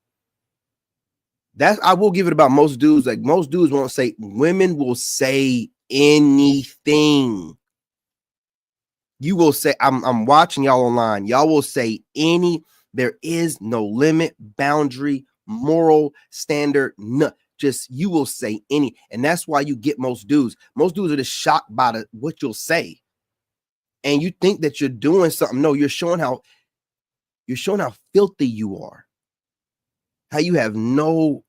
That's I will give it about most dudes. Like most dudes won't say, women will say anything. You will say, I'm watching y'all online. Y'all will say there is no limit, boundary, moral standard. No, just you will say any. And that's why you get most dudes. Most dudes are just shocked by what you'll say. And you think that you're doing something. No, you're showing how filthy you are. How you have no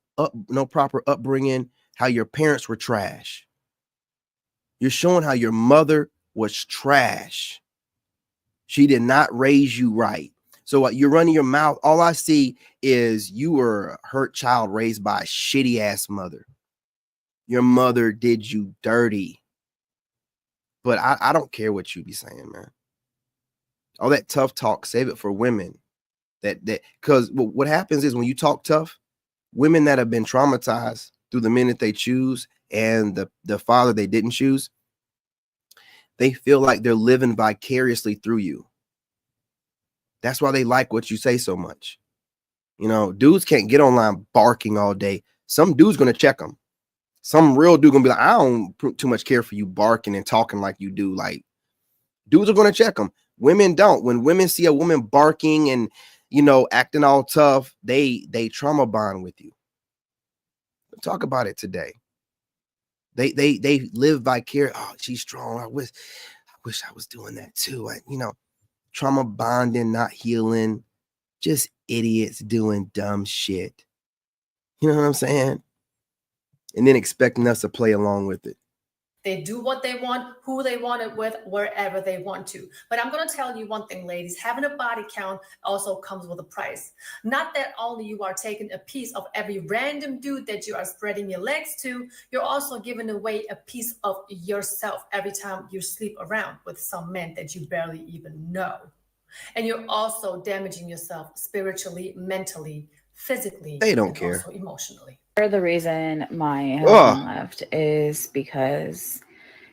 proper upbringing, how your parents were trash. You're showing how your mother was trash. She did not raise you right. So you're running your mouth. All I see is you were a hurt child raised by a shitty ass mother. Your mother did you dirty. But I don't care what you be saying, man. All that tough talk, save it for women. Because what happens is when you talk tough, women that have been traumatized through the men that they choose and the father they didn't choose, they feel like they're living vicariously through you. That's why they like what you say so much. You know, dudes can't get online barking all day. Some dude's going to check them. Some real dude going to be like, I don't put too much care for you barking and talking like you do. Like, dudes are going to check them. Women don't. When women see a woman barking and, you know, acting all tough, they trauma bond with you. Talk about it today. They live vicariously. Oh, she's strong. I wish I was doing that too. Trauma bonding, not healing, just idiots doing dumb shit. You know what I'm saying? And then expecting us to play along with it. They do what they want, who they want it with, wherever they want to. But I'm going to tell you one thing, ladies. Having a body count also comes with a price. Not that only you are taking a piece of every random dude that you are spreading your legs to, you're also giving away a piece of yourself every time you sleep around with some men that you barely even know. And you're also damaging yourself spiritually, mentally, physically, they don't and care. Also emotionally. The reason my husband left is because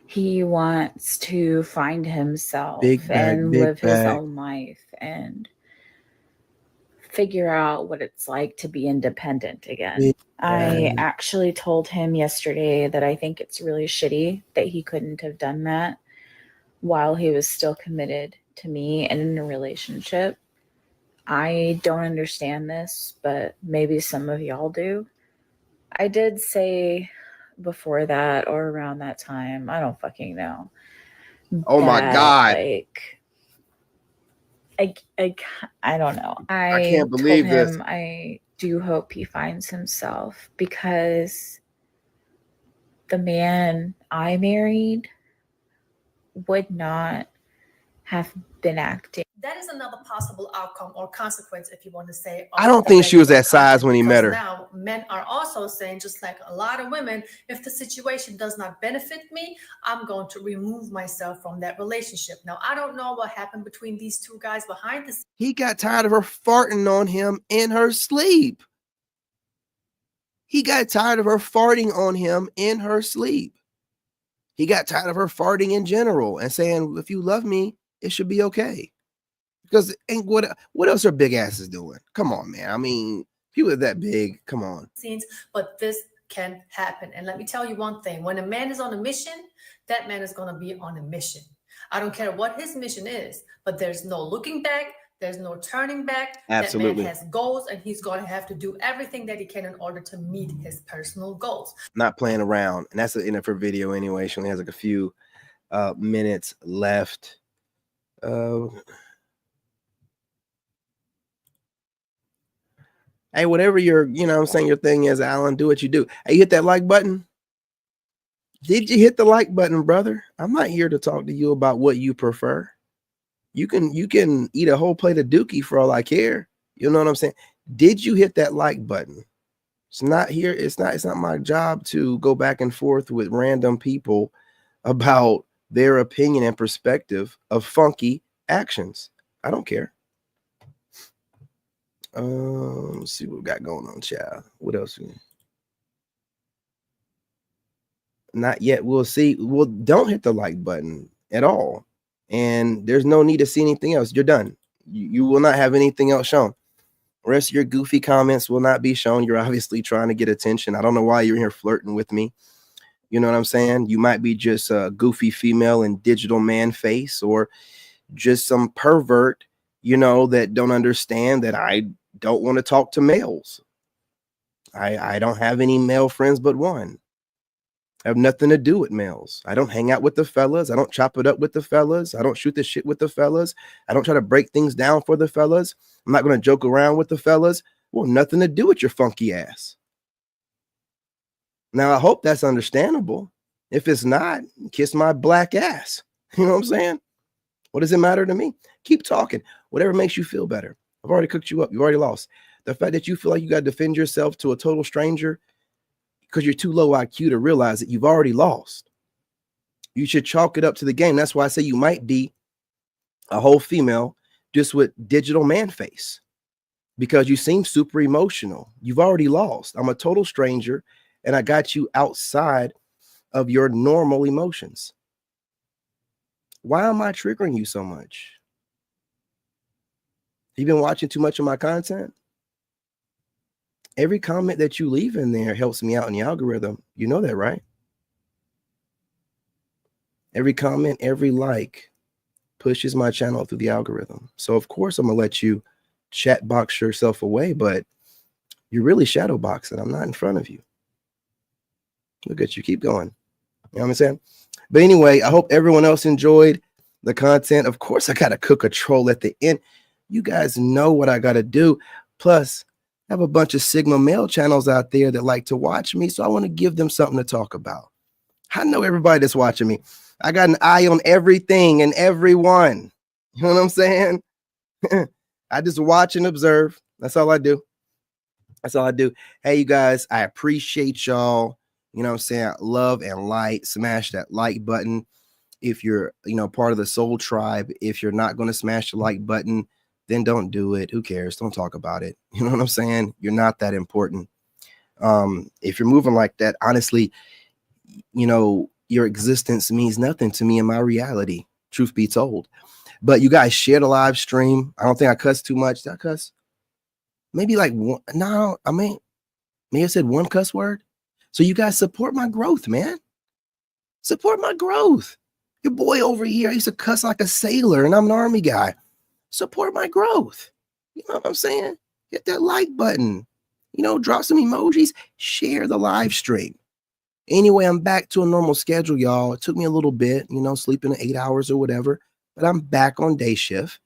he wants to find himself and live his own life and figure out what it's like to be independent again. I actually told him yesterday that I think it's really shitty that he couldn't have done that while he was still committed to me and in a relationship. I don't understand this, but maybe some of y'all do. I did say before that or around that time, I don't fucking know. Oh my God. I don't know. I can't believe told him this. I do hope he finds himself because the man I married would not have been acting. That is another possible outcome or consequence, if you want to say. I don't think she was that size when he met her. Now, men are also saying, just like a lot of women, if the situation does not benefit me, I'm going to remove myself from that relationship. Now, I don't know what happened between these two guys behind the scenes. He got tired of her farting on him in her sleep. He got tired of her farting on him in her sleep. He got tired of her farting in general and saying, if you love me, it should be okay. Because ain't what else are big asses doing? Come on, man. I mean, people are that big. Come on. But this can happen. And let me tell you one thing. When a man is on a mission, that man is going to be on a mission. I don't care what his mission is, but there's no looking back. There's no turning back. Absolutely. That man has goals, and he's going to have to do everything that he can in order to meet his personal goals. Not playing around. And that's the end of her video anyway. She only has like a few minutes left. Hey, whatever your, I'm saying, your thing is, Alan, do what you do. Hey, you hit that like button. Did you hit the like button, brother? I'm not here to talk to you about what you prefer. You can eat a whole plate of dookie for all I care. You know what I'm saying? Did you hit that like button? It's not here. It's not my job to go back and forth with random people about their opinion and perspective of funky actions. I don't care. Let's see what we got going on, child. What else? Not yet. We'll see. Well, don't hit the like button at all. And there's no need to see anything else. You're done. You will not have anything else shown. The rest of your goofy comments will not be shown. You're obviously trying to get attention. I don't know why you're here flirting with me. You know what I'm saying? You might be just a goofy female in digital man face, or just some pervert, that don't understand that I don't want to talk to males. I don't have any male friends but one. I have nothing to do with males. I don't hang out with the fellas. I don't chop it up with the fellas. I don't shoot the shit with the fellas. I don't try to break things down for the fellas. I'm not going to joke around with the fellas. Well, nothing to do with your funky ass. Now, I hope that's understandable. If it's not, kiss my black ass. You know what I'm saying? What does it matter to me? Keep talking. Whatever makes you feel better. I've already cooked you up. You've already lost. The fact that you feel like you got to defend yourself to a total stranger because you're too low IQ to realize that you've already lost. You should chalk it up to the game. That's why I say you might be a whole female just with digital man face, because you seem super emotional. You've already lost. I'm a total stranger, and I got you outside of your normal emotions. Why am I triggering you so much? You've been watching too much of my content? Every comment that you leave in there helps me out in the algorithm. You know that, right? Every comment, every like pushes my channel through the algorithm. So of course I'm gonna let you chat box yourself away, but you're really shadow boxing. I'm not in front of you. Look at you, keep going. You know what I'm saying? But anyway, I hope everyone else enjoyed the content. Of course, I gotta cook a troll at the end. You guys know what I gotta do. Plus, I have a bunch of Sigma male channels out there that like to watch me, so I want to give them something to talk about. I know everybody that's watching me. I got an eye on everything and everyone. You know what I'm saying? I just watch and observe. That's all I do. That's all I do. Hey, you guys, I appreciate y'all. You know what I'm saying? Love and light. Smash that like button if you're, part of the Soul Tribe. If you're not going to smash the like button, then don't do it. Who cares? Don't talk about it. You know what I'm saying? You're not that important. If you're moving like that, honestly, your existence means nothing to me in my reality, truth be told. But you guys share the live stream. I don't think I cuss too much. Did I cuss? Maybe like one. No, I mean, maybe I said one cuss word. So you guys support my growth, man. Support my growth. Your boy over here, I used to cuss like a sailor, and I'm an Army guy. Support my growth. You know what I'm saying? Hit that like button. Drop some emojis. Share the live stream. Anyway, I'm back to a normal schedule, y'all. It took me a little bit, sleeping 8 hours or whatever. But I'm back on day shift.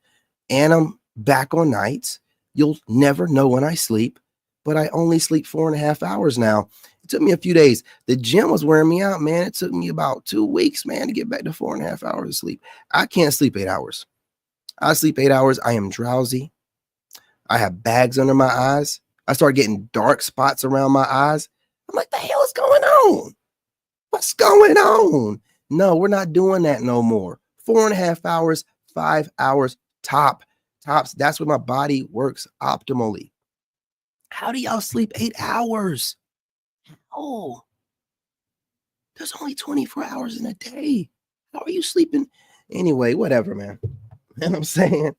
And I'm back on nights. You'll never know when I sleep. But I only sleep 4.5 hours now. It took me a few days. The gym was wearing me out, man. It took me about 2 weeks, man, to get back to 4.5 hours of sleep. I can't sleep 8 hours. I sleep 8 hours. I am drowsy. I have bags under my eyes. I start getting dark spots around my eyes. I'm like, the hell is going on? What's going on? No, we're not doing that no more. 4.5 hours, 5 hours tops. That's when my body works optimally. How do y'all sleep 8 hours? No. There's only 24 hours in a day. How are you sleeping? Anyway, whatever, man. You know what I'm saying?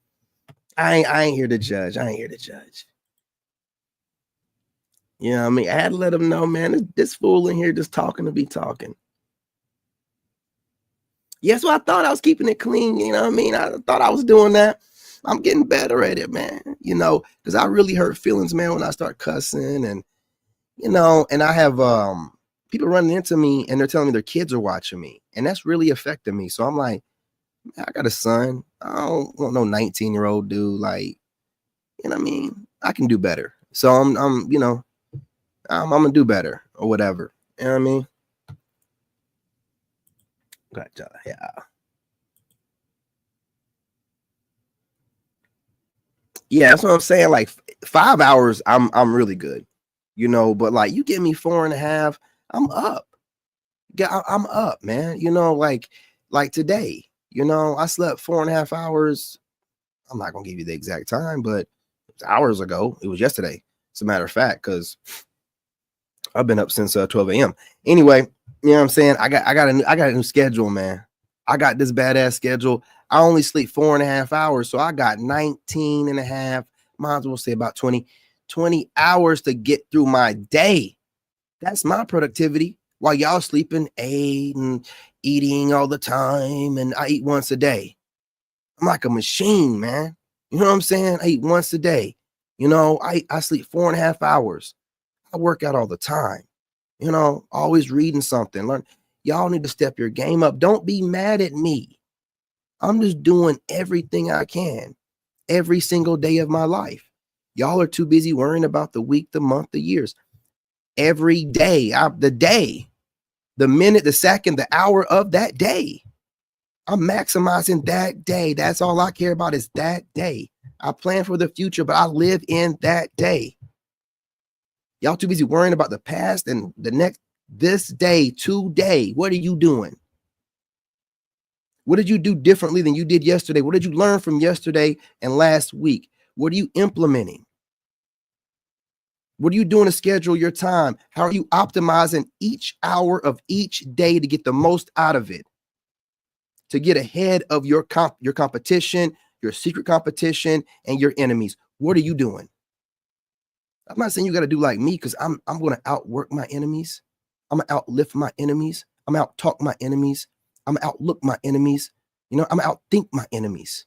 I ain't here to judge. I ain't here to judge. You know what I mean? I had to let them know, man, this fool in here just talking to be talking. Yes, well, I thought I was keeping it clean. You know what I mean? I thought I was doing that. I'm getting better at it, man. You know, because I really hurt feelings, man, when I start cussing. And, you know, and I have people running into me and they're telling me their kids are watching me. And that's really affecting me. So I'm like, I got a son. I don't want no 19-year-old dude. Like, you know what I mean? I can do better. So I'm you know, I'm gonna do better or whatever. You know what I mean? Gotcha. Yeah. Yeah, that's what I'm saying. Like 5 hours, I'm really good. You know, but like you give me 4.5, I'm up. Yeah, I'm up, man. You know, like today. You know, I slept 4.5 hours. I'm not gonna give you the exact time, but it was hours ago. It was yesterday. As a matter of fact, because I've been up since 12 a.m. Anyway, you know what I'm saying? I got a new schedule, man. I got this badass schedule. I only sleep 4.5 hours, so I got 19.5. Might as well say about 20 hours to get through my day. That's my productivity. While y'all sleeping 8 and eating all the time, and I eat once a day. I'm like a machine, man. You know what I'm saying? I eat once a day. You know, I sleep 4.5 hours. I work out all the time. You know, always reading something. Learn. Y'all need to step your game up. Don't be mad at me. I'm just doing everything I can every single day of my life. Y'all are too busy worrying about the week, the month, the years. Every day, the minute, the second, the hour of that day. I'm maximizing that day. That's all I care about is that day. I plan for the future, but I live in that day. Y'all too busy worrying about the past and this day, today. What are you doing? What did you do differently than you did yesterday? What did you learn from yesterday and last week? What are you implementing? What are you doing to schedule your time? How are you optimizing each hour of each day to get the most out of it? To get ahead of your competition, your secret competition, and your enemies. What are you doing? I'm not saying you got to do like me, because I'm going to outwork my enemies. I'm going to outlift my enemies. I'm going to outtalk my enemies. I'm going to outlook my enemies. You know, I'm going to outthink my enemies.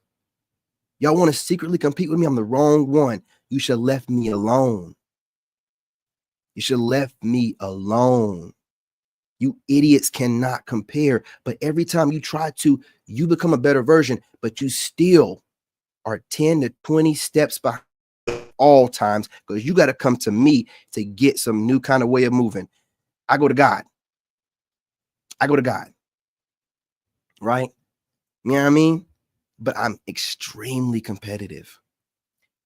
Y'all want to secretly compete with me? I'm the wrong one. You should have left me alone. You should have left me alone. You idiots cannot compare. But every time you try to, you become a better version, but you still are 10 to 20 steps behind all times, because you got to come to me to get some new kind of way of moving. I go to God. Right? You know what I mean? But I'm extremely competitive.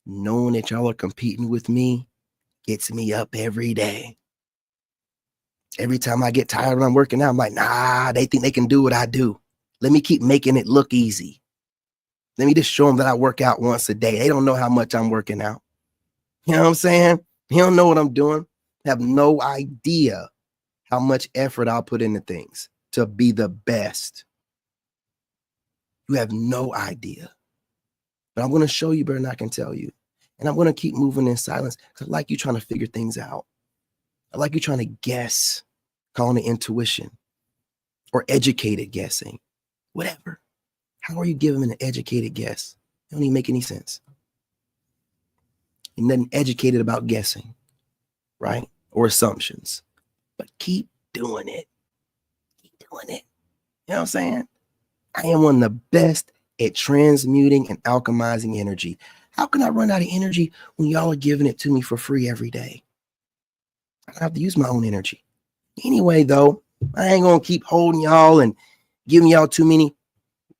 Knowing that y'all are competing with me gets me up every day. Every time I get tired when I'm working out, I'm like, nah, they think they can do what I do. Let me keep making it look easy. Let me just show them that I work out once a day. They don't know how much I'm working out. You know what I'm saying? You don't know what I'm doing. Have no idea how much effort I'll put into things to be the best. You have no idea. But I'm going to show you better than I can tell you. And I'm going to keep moving in silence, because I like you trying to figure things out. I like you trying to guess, calling it intuition or educated guessing, whatever. How are you giving an educated guess? It don't even make any sense. You're nothing educated about guessing, right? Or assumptions. But keep doing it. Keep doing it. You know what I'm saying? I am one of the best at transmuting and alchemizing energy. How can I run out of energy when y'all are giving it to me for free every day? I have to use my own energy. Anyway, though, I ain't going to keep holding y'all and giving y'all too many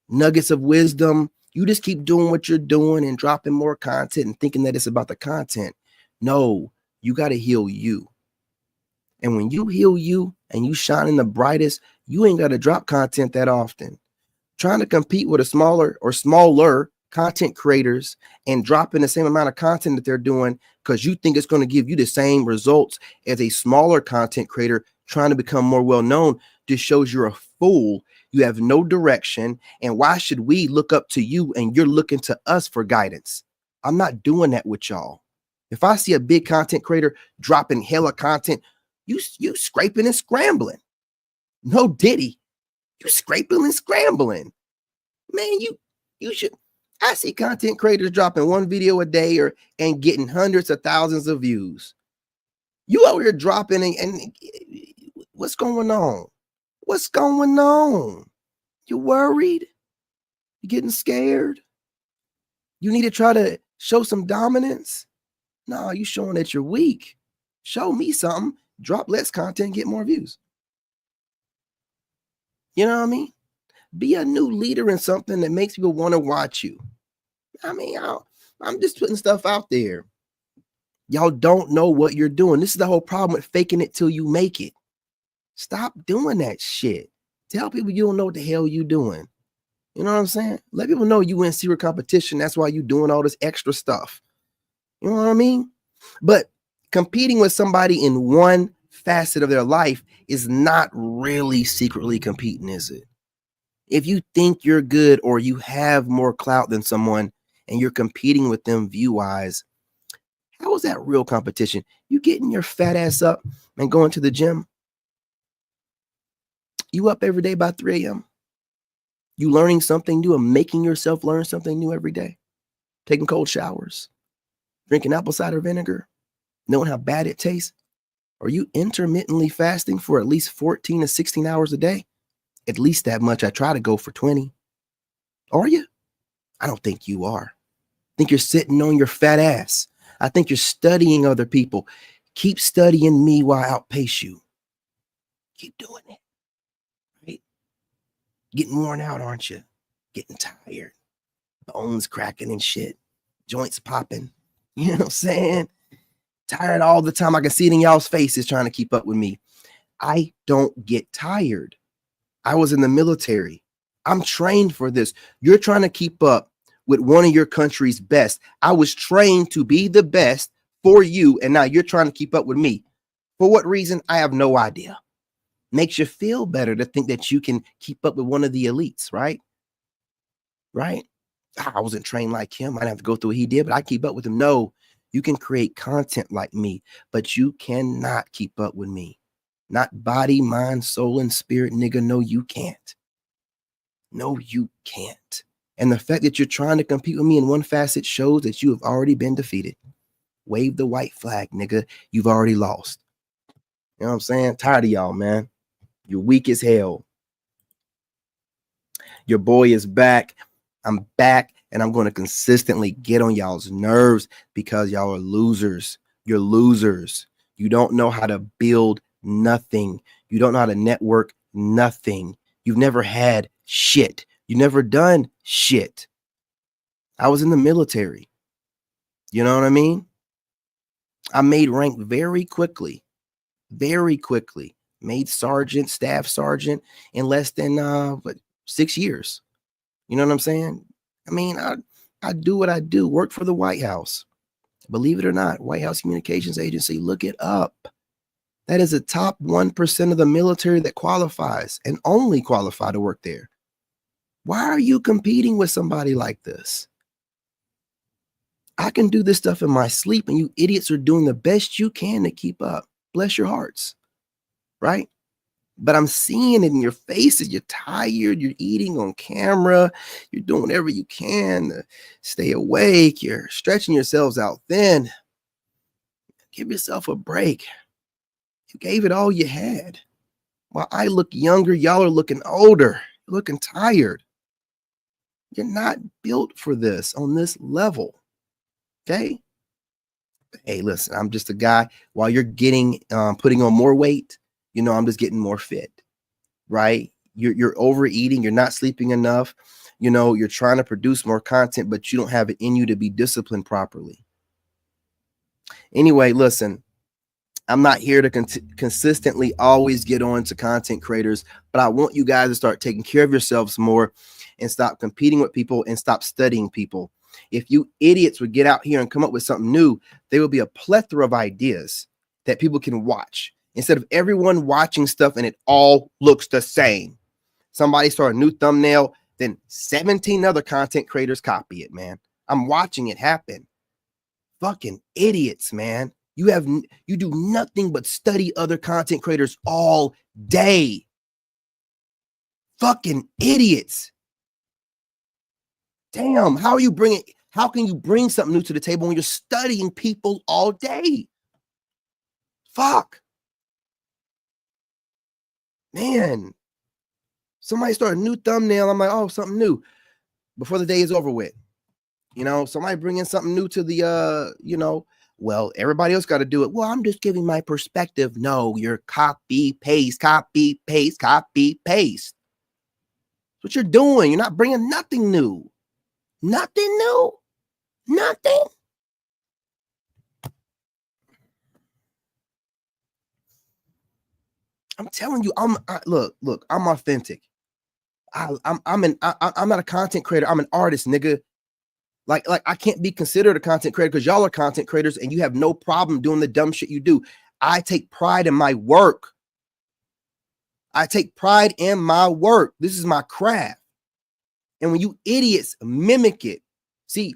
nuggets of wisdom. You just keep doing what you're doing and dropping more content and thinking that it's about the content. No, you got to heal you. And when you heal you and you shine in the brightest, you ain't got to drop content that often. Trying to compete with a smaller content creators and dropping the same amount of content that they're doing because you think it's going to give you the same results as a smaller content creator trying to become more well-known, just shows you're a fool. You have no direction. And why should we look up to you and you're looking to us for guidance? I'm not doing that with y'all. If I see a big content creator dropping hella content, you scraping and scrambling. No Diddy, you scraping and scrambling. Man, you should. I see content creators dropping one video a day and getting hundreds of thousands of views. You over here dropping and what's going on? What's going on? You worried? You getting scared? You need to try to show some dominance? No, you showing that you're weak. Show me something. Drop less content, get more views. You know what I mean? Be a new leader in something that makes people want to watch you. I mean, I'm just putting stuff out there. Y'all don't know what you're doing. This is the whole problem with faking it till you make it. Stop doing that shit. Tell people you don't know what the hell you doing. You know what I'm saying? Let people know you in secret competition. That's why you doing all this extra stuff. You know what I mean? But competing with somebody in one facet of their life is not really secretly competing, is it? If you think you're good or you have more clout than someone and you're competing with them view-wise, how is that real competition? You getting your fat ass up and going to the gym? You up every day by 3 a.m.? You learning something new and making yourself learn something new every day? Taking cold showers? Drinking apple cider vinegar? Knowing how bad it tastes? Are you intermittently fasting for at least 14 to 16 hours a day? At least that much. I try to go for 20. Are you? I don't think you are. I think you're sitting on your fat ass. I think you're studying other people. Keep studying me while I outpace you. Keep doing it. Right? Getting worn out, aren't you? Getting tired. Bones cracking and shit. Joints popping. You know what I'm saying? Tired all the time. I can see it in y'all's faces trying to keep up with me. I don't get tired. I was in the military. I'm trained for this. You're trying to keep up with one of your country's best. I was trained to be the best for you, and now you're trying to keep up with me. For what reason? I have no idea. Makes you feel better to think that you can keep up with one of the elites, right? Right? I wasn't trained like him. I didn't have to go through what he did, but I keep up with him. No, you can create content like me, but you cannot keep up with me. Not body, mind, soul, and spirit, nigga. No, you can't. No, you can't. And the fact that you're trying to compete with me in one facet shows that you have already been defeated. Wave the white flag, nigga. You've already lost. You know what I'm saying? Tired of y'all, man. You're weak as hell. Your boy is back. I'm back, and I'm going to consistently get on y'all's nerves because y'all are losers. You're losers. You don't know how to build nothing. You don't know how to network nothing. You've never had shit. You've never done shit. I was in the military. You know what I mean? I made rank very quickly. Very quickly. Made sergeant, staff sergeant in less than 6 years. You know what I'm saying? I mean, I do what I do. Work for the White House. Believe it or not, White House Communications Agency. Look it up. That is the top 1% of the military that qualifies and only qualify to work there. Why are you competing with somebody like this? I can do this stuff in my sleep, and you idiots are doing the best you can to keep up. Bless your hearts. Right? But I'm seeing it in your faces. You're tired. You're eating on camera. You're doing whatever you can to stay awake. You're stretching yourselves out thin. Give yourself a break. You gave it all you had. While I look younger, y'all are looking older. You're looking tired. You're not built for this on this level. Okay? Hey, listen, I'm just a guy. While you're getting, putting on more weight, you know, I'm just getting more fit, right? You're overeating. You're not sleeping enough. You know, you're trying to produce more content, but you don't have it in you to be disciplined properly. Anyway, listen, I'm not here to consistently always get on to content creators, but I want you guys to start taking care of yourselves more and stop competing with people and stop studying people. If you idiots would get out here and come up with something new, there will be a plethora of ideas that people can watch instead of everyone watching stuff and it all looks the same. Somebody start a new thumbnail, then 17 other content creators copy it, man. I'm watching it happen. Fucking idiots, man. You do nothing but study other content creators all day. Fucking idiots. Damn, how can you bring something new to the table when you're studying people all day? Fuck. Man. Somebody start a new thumbnail. I'm like, oh, something new before the day is over with. You know, somebody bring in something new to the, you know, well, everybody else got to do it. Well, I'm just giving my perspective. No, you're copy, paste, copy, paste, copy, paste. That's what you're doing. You're not bringing nothing new. Nothing new. Nothing. I'm telling you, look, I'm authentic. I'm not a content creator. I'm an artist, nigga. Like I can't be considered a content creator because y'all are content creators and you have no problem doing the dumb shit you do. I take pride in my work. I take pride in my work. This is my craft. And when you idiots mimic it, see,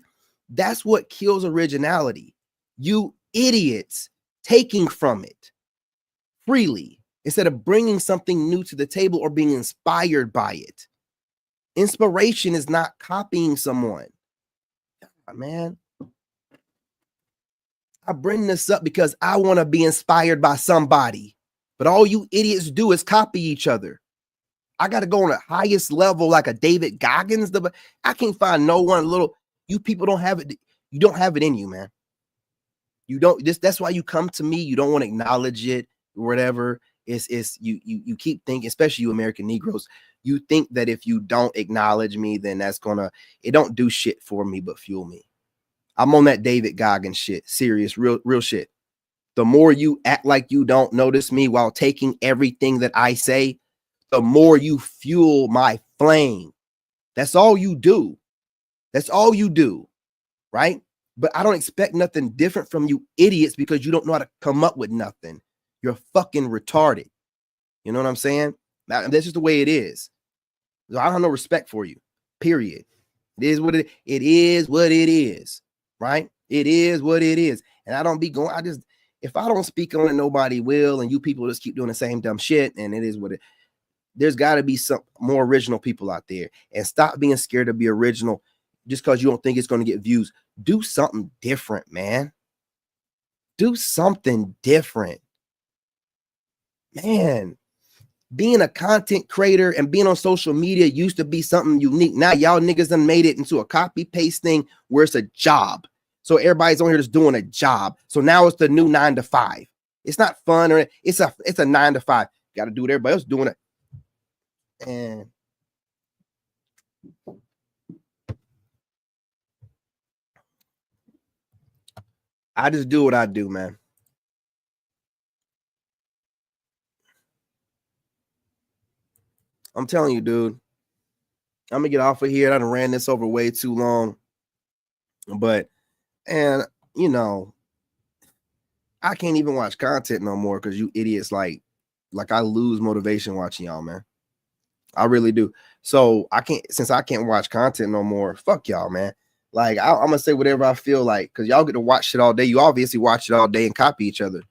that's what kills originality. You idiots taking from it freely instead of bringing something new to the table or being inspired by it. Inspiration is not copying someone. Man, I bring this up because I want to be inspired by somebody, but all you idiots do is copy each other. I got to go on the highest level like a David Goggins. I can't find no one you people don't have it. You don't have it in you, man. You don't, that's why you come to me. You don't want to acknowledge it or whatever. You keep thinking, especially you American Negroes, you think that if you don't acknowledge me, then it don't do shit for me, but fuel me. I'm on that David Goggins shit. Serious, real shit. The more you act like you don't notice me while taking everything that I say, the more you fuel my flame. That's all you do. That's all you do. Right? But I don't expect nothing different from you idiots because you don't know how to come up with nothing. You're fucking retarded. You know what I'm saying? That's just the way it is. So I have no respect for you. Period. It is what it is. Right? It is what it is. And I don't be going, if I don't speak on it, nobody will. And you people just keep doing the same dumb shit. And it is what it. There's got to be some more original people out there. And stop being scared to be original just because you don't think it's going to get views. Do something different, man. Do something different. Man, being a content creator and being on social media used to be something unique. Now y'all niggas done made it into a copy paste thing where it's a job. So everybody's on here just doing a job. So now it's the new 9 to 5. It's not fun or it's a 9 to 5. Got to do what everybody else doing it. And I just do what I do, man. I'm telling you, dude. I'm gonna get off of here. I done ran this over way too long. But, and you know, I can't even watch content no more because you idiots like I lose motivation watching y'all, man. I really do. So since I can't watch content no more, fuck y'all, man. Like I'm gonna say whatever I feel like because y'all get to watch shit all day. You obviously watch it all day and copy each other,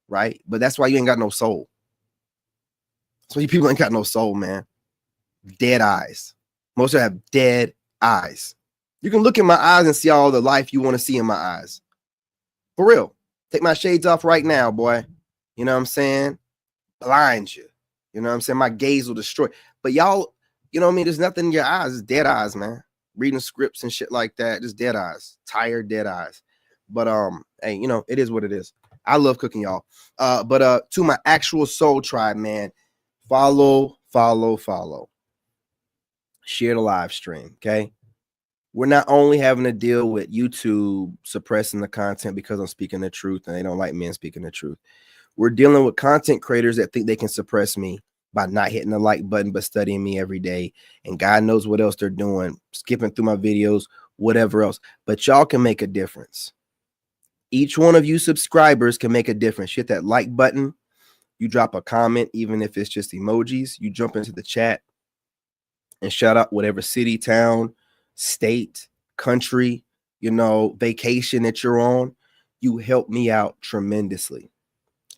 right? But that's why you ain't got no soul. So you people ain't got no soul, man. Dead eyes. Most of them have dead eyes. You can look in my eyes and see all the life you want to see in my eyes. For real. Take my shades off right now, boy. You know what I'm saying? Blind you. You know what I'm saying? My gaze will destroy. But y'all, you know what I mean? There's nothing in your eyes. It's dead eyes, man. Reading scripts and shit like that. Just dead eyes. Tired, dead eyes. But hey, you know, it is what it is. I love cooking, y'all. But to my actual soul tribe, man, follow. Share the live stream, okay? We're not only having to deal with YouTube suppressing the content because I'm speaking the truth and they don't like men speaking the truth. We're dealing with content creators that think they can suppress me by not hitting the like button, but studying me every day. And God knows what else they're doing, skipping through my videos, whatever else. But y'all can make a difference. Each one of you subscribers can make a difference. Hit that like button. You drop a comment, even if it's just emojis. You jump into the chat and shout out whatever city, town, state, country, vacation that you're on. You help me out tremendously.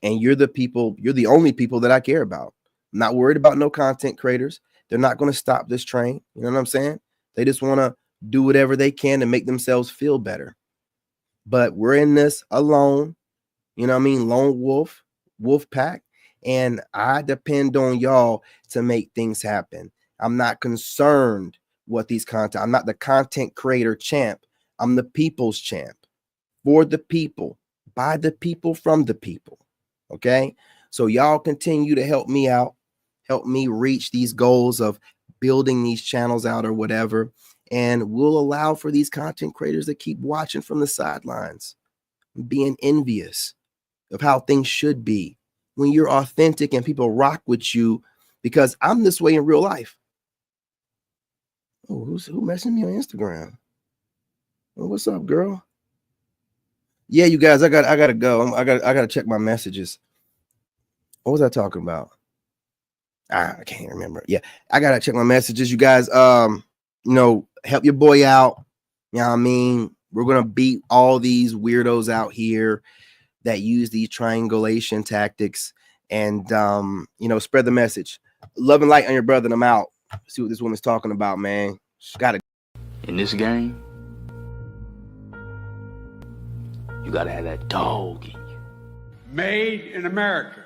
And you're the only people that I care about. I'm not worried about no content creators. They're not going to stop this train. You know what I'm saying? They just want to do whatever they can to make themselves feel better. But we're in this alone. You know what I mean? Lone wolf, wolf pack. And I depend on y'all to make things happen. I'm not concerned what these content. I'm not the content creator champ. I'm the people's champ. For the people, by the people, from the people. Okay? So y'all continue to help me out. Help me reach these goals of building these channels out or whatever. And we'll allow for these content creators to keep watching from the sidelines, being envious of how things should be when you're authentic and people rock with you, because I'm this way in real life. Oh, who messaging me on Instagram? Oh, what's up, girl? Yeah, you guys, I gotta go. I gotta check my messages. What was I talking about? I can't remember. Yeah, I gotta check my messages. You guys, help your boy out. You know what I mean? We're gonna beat all these weirdos out here that use these triangulation tactics, and spread the message. Love and light on your brother, and I'm out. See what this woman's talking about, man. She's gotta. In this game, you gotta have that dog in you. Made in America.